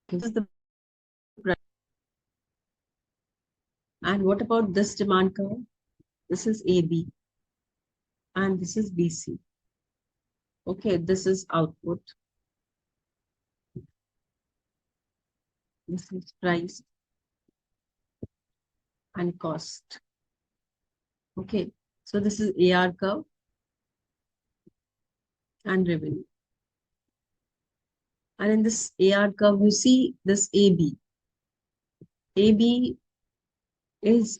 This is the price. And what about this demand curve? This is AB and this is BC. Okay, this is output. This is price and cost. Okay, so this is AR curve and revenue. And in this AR curve, you see this AB. AB is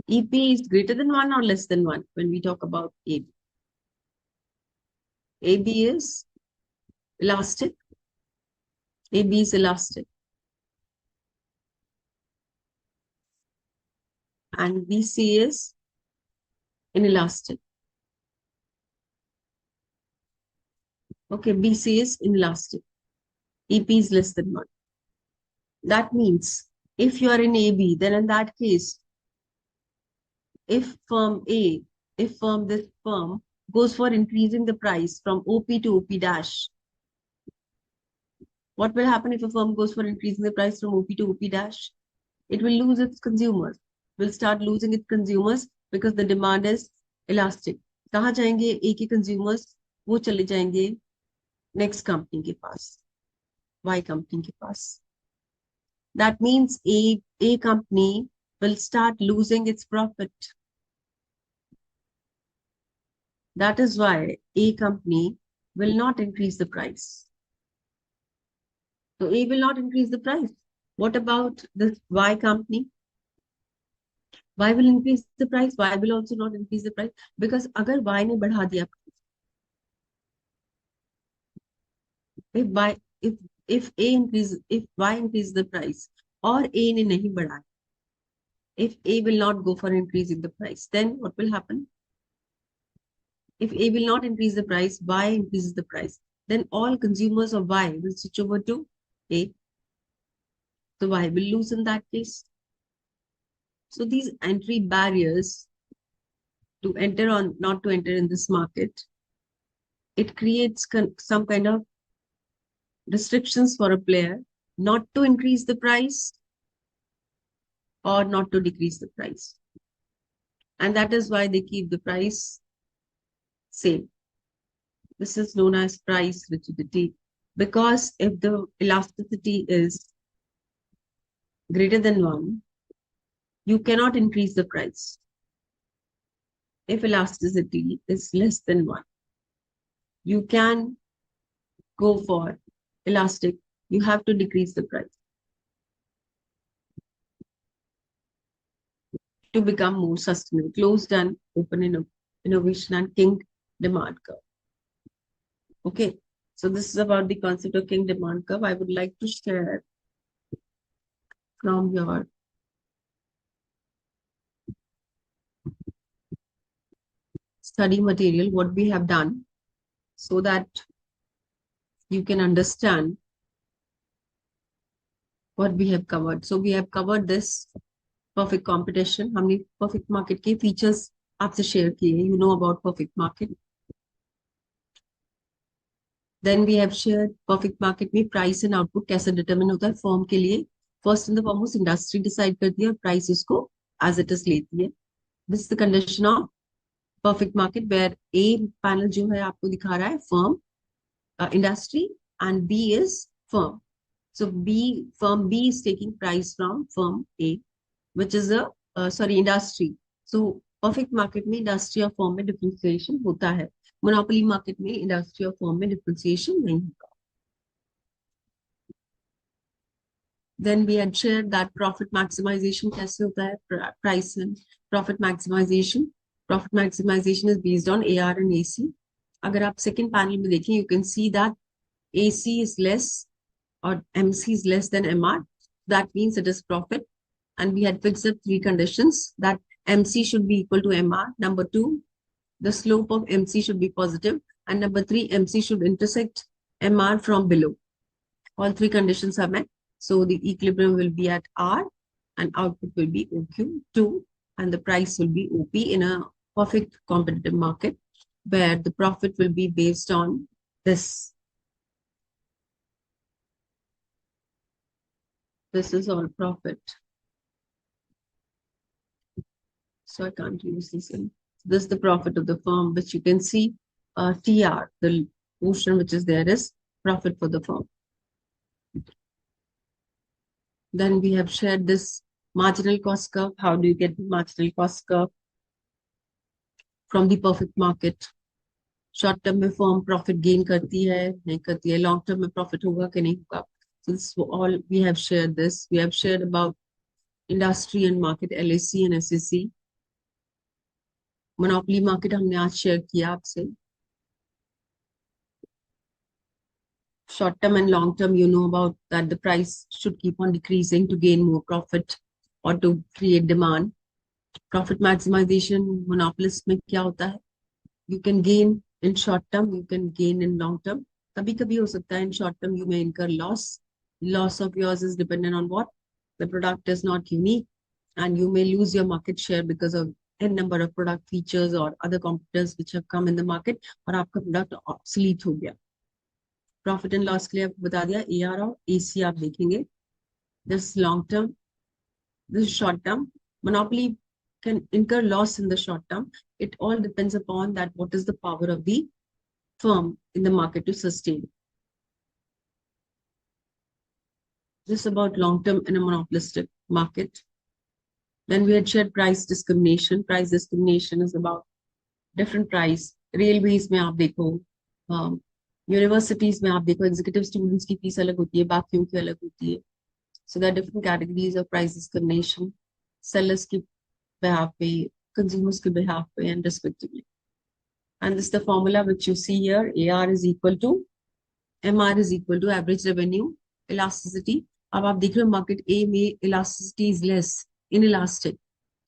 EP is greater than 1 or less than 1 when we talk about AB. AB is elastic. AB is elastic. And BC is inelastic. Okay, BC is inelastic. EP is less than 1. That means if you are in AB, then in that case, if firm A, this firm goes for increasing the price from OP to OP dash, What will happen if a firm goes for increasing the price from OP to OP dash? It will lose its consumers, will start losing its consumers because the demand is elastic. कहाँ जाएंगे A के consumers? वो चले जाएंगे next company के पास, Y company के पास. That means A company will start losing its profit. That is why A company will not increase the price. So A will not increase the price. What about the Y company? Y will increase the price. Y will also not increase the price because अगर Y ने बढ़ा दिया, if Y if Y increase the price or A ने नहीं बढ़ाया, if A will not go for increasing the price, then what will happen? If A will not increase the price, Y increases the price, then all consumers of Y will switch over to A. So Y will lose in that case. So these entry barriers to enter or not to enter in this market, it creates some kind of restrictions for a player not to increase the price or not to decrease the price. And that is why they keep the price same. This is known as price rigidity, because if the elasticity is greater than 1, you cannot increase the price. If elasticity is less than 1, you can go for elastic, you have to decrease the price to become more sustainable. Closed and open innovation and king demand curve. Okay, so this is about the concept of king demand curve. I would like to share from your study material what we have done so that you can understand what we have covered. So we have covered this perfect competition. हमने perfect market के features आपसे share किए. You know about perfect market. Then we have shared perfect market में price and output कैसे determine होता है firm के लिए. First in the foremost industry decide करती है और price इसको as it is लेती है. This is the condition of perfect market where A panel जो है आपको दिखा रहा है firm, industry, and B is firm. So firm B is taking price from firm A, which is a industry. So perfect market में industry और firm में differentiation होता है. Monopoly market में industry और firm में differentiation नहीं होता. Then we had shared that profit maximization कैसे होता है, price and profit maximization. Profit maximization is based on AR and AC. अगर आप second panel में देखें, you can see that AC is less or MC is less than MR. That means it is profit. And we had fixed up 3 conditions that MC should be equal to MR. Number 2, the slope of MC should be positive. And number 3, MC should intersect MR from below. All 3 conditions are met. So the equilibrium will be at R and output will be OQ2 and the price will be OP in a perfect competitive market where the profit will be based on this. This is all profit. So I can't use this in. This is the profit of the firm, which you can see TR, the portion which is there is profit for the firm. Then we have shared this marginal cost curve. How do you get the marginal cost curve from the perfect market? Short term में firm profit gain करती है, नहीं करती है. Long term में profit होगा कि नहीं होगा. So this is all we have shared this. We have shared about industry and market, LAC and SAC. Monopoly market हमने आज share किया आपसे. Short term and long term, you know about that the price should keep on decreasing to gain more profit or to create demand. Profit maximization, monopolist में क्या होता है? You can gain in short term, you can gain in long term. कभी-कभी हो सकता है in short term you may incur loss. Loss of yours is dependent on what? The product is not unique and you may lose your market share because of n number of product features or other competitors which have come in the market और आपका product obsolete हो गया. Profit and loss के लिए आपको बता दिया AR और AC आप देखेंगे. This long term, this short term. Monopoly can incur loss in the short term. It all depends upon that what is the power of the firm in the market to sustain. This is about long term in a monopolistic market. Then we had shared price discrimination. Price discrimination is about different price. Railways में आप देखो, universities में आप देखो, executive students की fees अलग होती है, बाकियों की अलग होती है. So there are different categories of price discrimination, sellers की behalf पे, consumers के behalf पे, and respectively. And this is the formula which you see here. AR is equal to MR is equal to average revenue elasticity. अब आप देख रहे हो market A में elasticity is less, inelastic,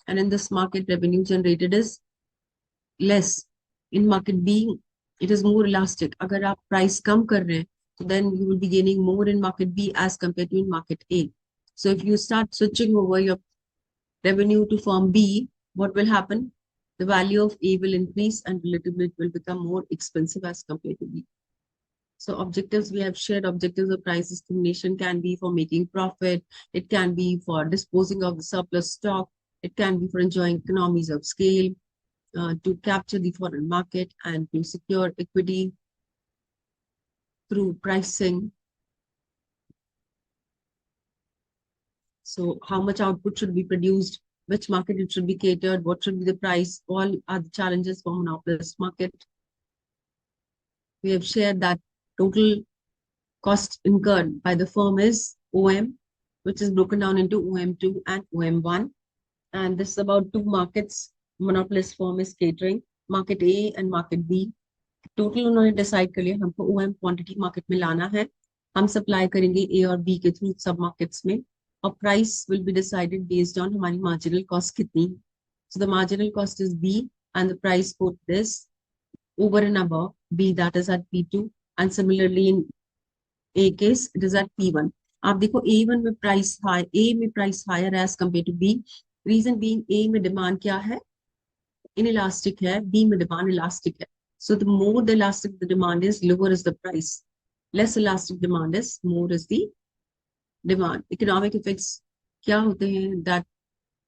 and in this market revenue generated is less. In market B it is more elastic. अगर आप price कम कर रहे हैं, so then you will be gaining more in market B as compared to in market A. So if you start switching over your revenue to firm B, what will happen? The value of A will increase and relatively it will become more expensive as compared to B. So objectives, we have shared objectives of price discrimination can be for making profit. It can be for disposing of the surplus stock. It can be for enjoying economies of scale, to capture the foreign market and to secure equity through pricing. So how much output should be produced, which market it should be catered, what should be the price, all are the challenges for monopolist market. We have shared that total cost incurred by the firm is OM, which is broken down into OM2 and OM1. And this is about two markets monopolist firm is catering, market A and market B. Total उन्होंने decide कर लिया हमको OM quantity market में लाना है, हम supply करेंगे A और B के थ्रू सब मार्केट्स में, और price will be decided based on हमारी मार्जिनल कॉस्ट कितनी है. So the marginal cost is B and the price quote is over and above B, that is at P2, and similarly in A case it is at P1. आप देखो A1 में price high, A में price higher as compare to B. Reason being A में demand क्या है, inelastic है, B में demand elastic है. So the more the elastic the demand is, lower is the price. Less elastic demand is, more is the demand. Economic effects क्या होते हैं, that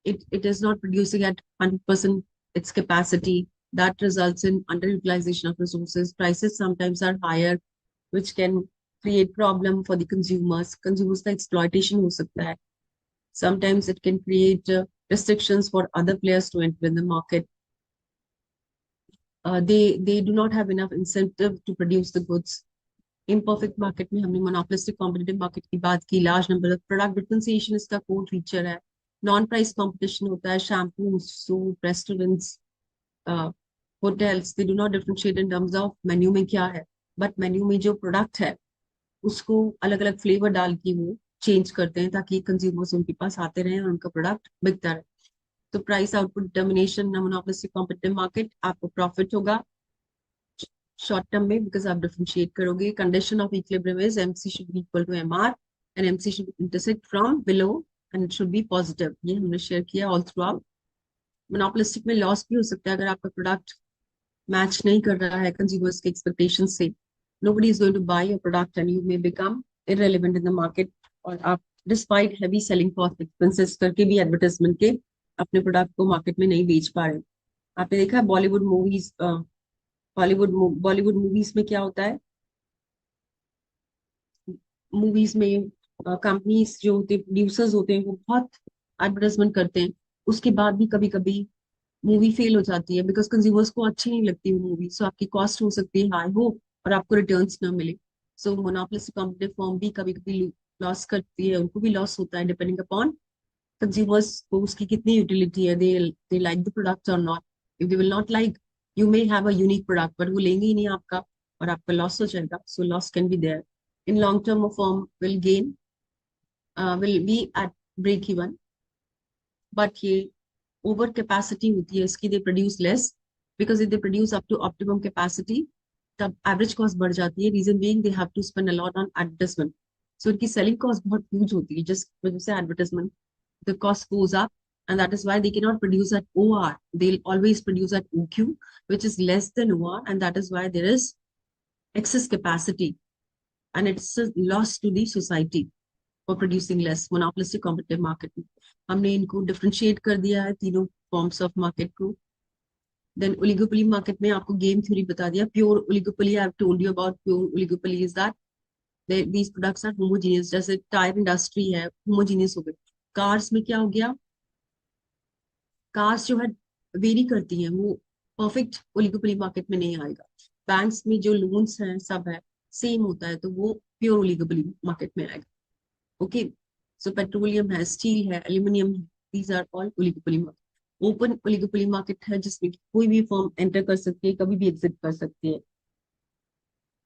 it is not producing at 100% its capacity. That results in underutilization of resources. Prices sometimes are higher, which can create problem for the consumers. Consumers का exploitation हो सकता है. Sometimes it can create restrictions for other players to enter in the market. They do not have enough incentive to produce the goods. Imperfect market में हमने monopolistic competitive market की बात की. Large number of product differentiation इसका core feature है. Non price competition होता है. Shampoos, soap, restaurants, hotels, they do not differentiate in terms of menu में क्या है, but menu में जो product है उसको अलग अलग flavor डाल के वो change करते हैं ताकि consumers उनके पास आते रहें और उनका product बिकता रहे. तो price output determination monopolistic competitive market, आपको प्रॉफिट होगा शॉर्ट टर्म में बिकॉज आप डिफरेंशिएट करोगे. Condition of equilibrium is MC should be equal to MR and MC should intersect from below and it should be positive. ये हमने share किया all throughout. Monopolistic में loss भी हो सकता है अगर आपका प्रोडक्ट मैच नहीं कर रहा है कंज्यूमर्स के एक्सपेक्टेशन से. nobody is going to buy your product and you may become irrelevant in the market. और आप despite heavy selling cost expenses करके भी एडवर्टाइजमेंट के अपने प्रोडक्ट को मार्केट में नहीं बेच पा रहे. आपने देखा बॉलीवुड मूवीज, बॉलीवुड मूवीज में क्या होता है, मूवीज में कंपनीज जो होते हैं, प्रोड्यूसर्स होते हैं, वो बहुत एडवर्टाइजमेंट करते हैं. उसके बाद भी कभी कभी मूवी फेल हो जाती है बिकॉज कंज्यूमर्स को अच्छी नहीं लगती वो मूवी. सो आपकी कॉस्ट हो सकती है हाई हो और आपको रिटर्न्स ना मिले. सो मोनोपोलिस्टिक कॉम्पिटिटिव फर्म भी कभी कभी लॉस करती है, उनको भी लॉस होता है डिपेंडिंग अपॉन consumers को उसकी कितनी यूटिलिटी है, they like the product or not. If they will not like, you may have a unique product but वो लेंगे ही नहीं आपका और आपका लॉस हो जाएगा. So loss can be there. In long term a firm will gain, will be at break even, but ये over capacity होती है इसकी, they produce less because if they produce up to optimum capacity तब average cost बढ़ जाती है. Reason being they have to spend a lot on advertisement. So उनकी selling cost बहुत huge होती है जिस वजह से advertisement the cost goes up, and that is why they cannot produce at OR. They'll always produce at OQ, which is less than OR, and that is why there is excess capacity. and it's a loss to the society for producing less. Monopolistic competitive market में हमने इनको differentiate कर दिया है तीनों forms of market को. Then oligopoly market में आपको गेम थ्योरी बता दिया. Pure oligopoly, I have told you about pure oligopoly is that these products are homogeneous. जैसे टायर इंडस्ट्री है, होमोजीनियस हो गई. कार्स में क्या हो गया, कार्स जो है वेरी करती हैं, वो परफेक्ट ओलिगोपोली मार्केट में नहीं आएगा. बैंक्स में जो लोन्स हैं सब है सेम होता है, तो वो प्योर ओलिगोपोली मार्केट में आएगा. ओके, सो पेट्रोलियम है, स्टील है, एल्यूमिनियम है, these are all oligopoly market. Open oligopoly market है जिसमें कोई भी फर्म एंटर कर सकती है, कभी भी एग्जिट कर सकती है.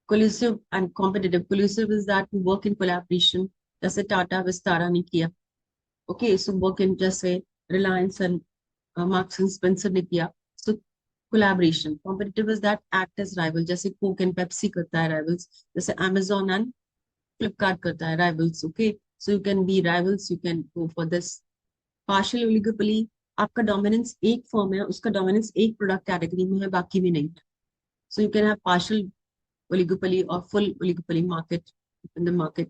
Collusive and competitive. Collusive is that we work in collaboration. जैसे टाटा विस्तारा ने किया. Okay, so work in जैसे Reliance and Marks and Spencer ने किया. So collaboration. Competitive is that act as rival. जैसे Coke and Pepsi करता है rivals. जैसे Amazon and Flipkart करता है rivals. Okay, so you can be rivals. You can go for this. Partial oligopoly. आपका dominance एक फॉर्म है, उसका dominance एक प्रोडक्ट कैटेगरी में है, बाकी में नहीं. So you can have partial oligopoly or full oligopoly market in the market.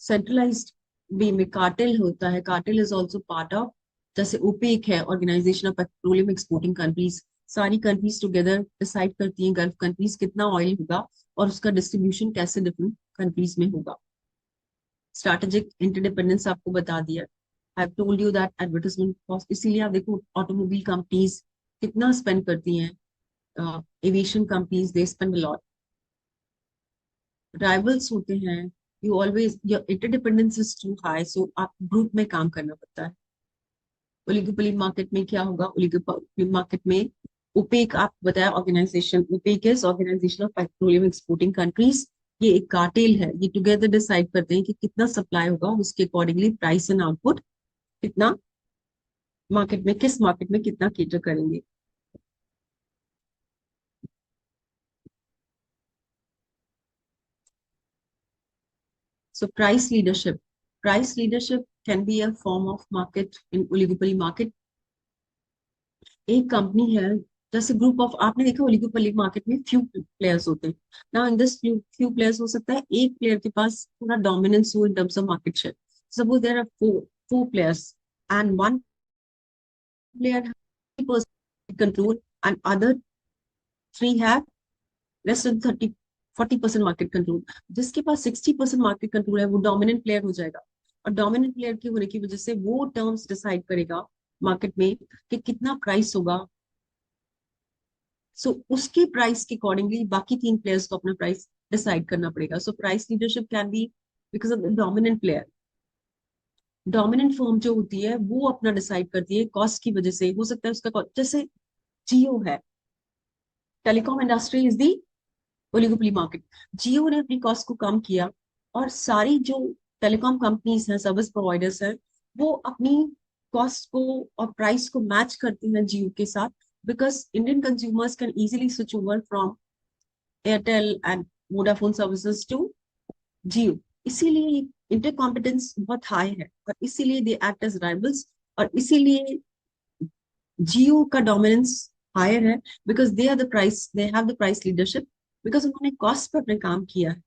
Centralized भी में कार्टेल होता है. Cartel is also part of, जैसे ओपेक है, organisation of petroleum exporting countries. सारी कंट्रीज टुगेदर डिसाइड करती हैं गल्फ कंट्रीज कितना ऑयल होगा और उसका डिस्ट्रीब्यूशन कैसे डिफरेंट कंट्रीज में होगा. स्ट्रैटेजिक इंटरडिपेंडेंस आपको बता दिया. I have told you that advertisement cost. इसीलिए आप देखो ऑटोमोबाइल कंपनीज कितना स्पेंड करती हैं. Aviation companies they spend a lot. Rivals होते हैं, you always your interdependence is too high, so आप ग्रुप में काम करना पड़ता है. ओलिगोपोली मार्केट में क्या होगा, ओलिगोपोली मार्केट में ओपेक आप बताया organisation. OPEC is organisation of petroleum exporting countries. ये एक कार्टेल है, ये टुगेदर डिसाइड करते हैं कि कितना सप्लाई होगा, उसके अकॉर्डिंगली प्राइस एंड आउटपुट कितना मार्केट में, किस मार्केट में कितना केटर करेंगे. So price leadership. Price leadership can be a form of market in oligopoly market. एक कंपनी है, जैसे ग्रुप ऑफ, आपने देखा ओलिगोपोली मार्केट में फ्यू प्लेयर्स होते हैं. Now in this few players हो सकता है एक प्लेयर के पास पूरा डोमिनेंस हो in terms of market share. Suppose there are four players and one player 30% control and other three have less than 40% market control. जिसके पास 60% मार्केट कंट्रोल है वो डोमिनेंट प्लेयर हो जाएगा, और डोमिनेंट प्लेयर के होने की वजह से वो टर्म्स डिसाइड करेगा मार्केट में कि कितना प्राइस होगा. सो उसके प्राइस के अकॉर्डिंगली बाकी तीन प्लेयर्स को अपना प्राइस डिसाइड करना पड़ेगा. So price leadership can be because of the dominant player. Dominant firm जो होती है वो अपना डिसाइड करती है कॉस्ट की वजह से. हो सकता है उसका जैसे जियो है, telecom industry is the oligopoly market. Jio ने अपनी कॉस्ट को कम किया और सारी जो टेलीकॉम कंपनीज हैं, सर्विस प्रोवाइडर्स हैं, वो अपनी कॉस्ट को और प्राइस को मैच करती हैं जियो के साथ, because Indian consumers can easily switch over from Airtel and Vodafone services to Jio. इसीलिए इंटर कॉम्पिटेंस बहुत हाई है और इसीलिए दे एक्ट एज राइवल्स, और इसीलिए जियो का डोमिनेंस हायर है because they are the price, they have the price leadership, because उन्होंने कॉस्ट पर अपने काम किया है.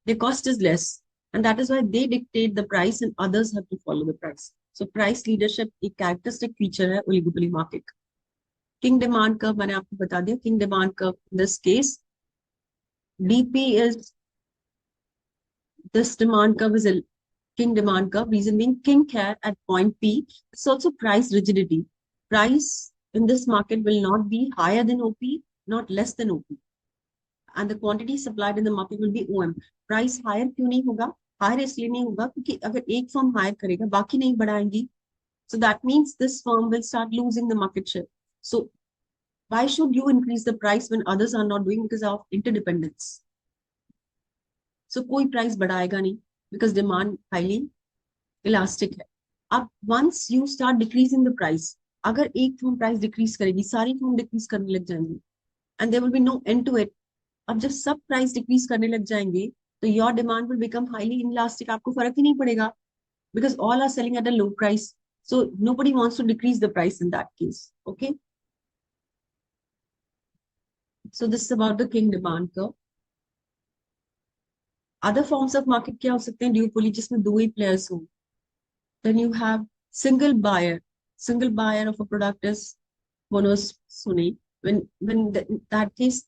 their cost is less and that is why they dictate the price and others have to follow the price. So price leadership एक characteristic feature है oligopoly market. King demand curve मैंने आपको बता दिया. King demand curve in this case DP is, this demand curve is a king demand curve, reason being king care at point P. It's also price rigidity. Price in this market will not be higher than OP, not less than OP, and the quantity supplied in the market will be OM. Price higher क्यों नहीं होगा? Higher इसलिए नहीं होगा क्योंकि अगर एक firm higher करेगा बाकी नहीं बढ़ाएंगी, so that means this firm will start losing the market share. So why should you increase the price when others are not doing? Because of interdependence. So कोई प्राइस बढ़ाएगा नहीं because demand highly elastic है. अब once you start decreasing the price, अगर एक firm price decrease करेगी सारी firm decrease करने लग जाएंगी and there will be no end to it. अब जब सब प्राइस डिक्रीज करने लग जाएंगे तो your demand will become highly inelastic. आपको फर्क ही नहीं पड़ेगा because all are selling at a low price, so nobody wants to decrease the price in that case. Okay, so this is about the king demand curve. Other forms of market क्या हो सकते हैं? Duopoly जिसमें दो ही players हो. Then you have single buyer. Single buyer of a product is monosony. That case,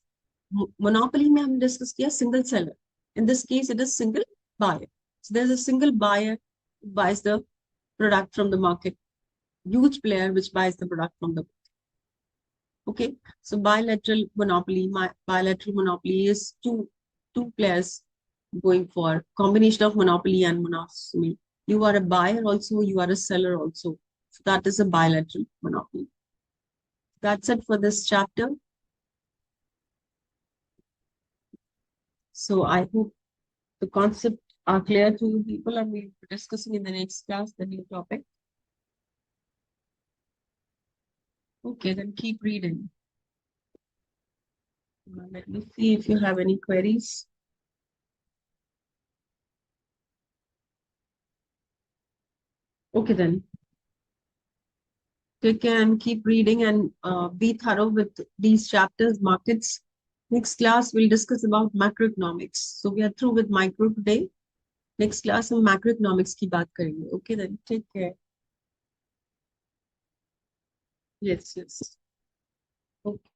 monopoly में हम discuss किया single seller. In this case, it is single buyer. So there's a single buyer who buys the product from the market. Huge player which buys the product from the. Okay, so bilateral monopoly. Bilateral monopoly is two players going for combination of monopoly and monopoly. You are a buyer also, you are a seller also. So that is a bilateral monopoly. That's it for this chapter. So I hope the concepts are clear to you people, and we'll be discussing in the next class the new topic. Okay, then keep reading. Let me see if you have any queries. Okay, then. Take care and keep reading and be thorough with these chapters, markets. Next class, we'll discuss about macroeconomics. So we are through with micro today. Next class, हम macroeconomics की बात करेंगे. Okay, then take care. Yes, yes. Okay.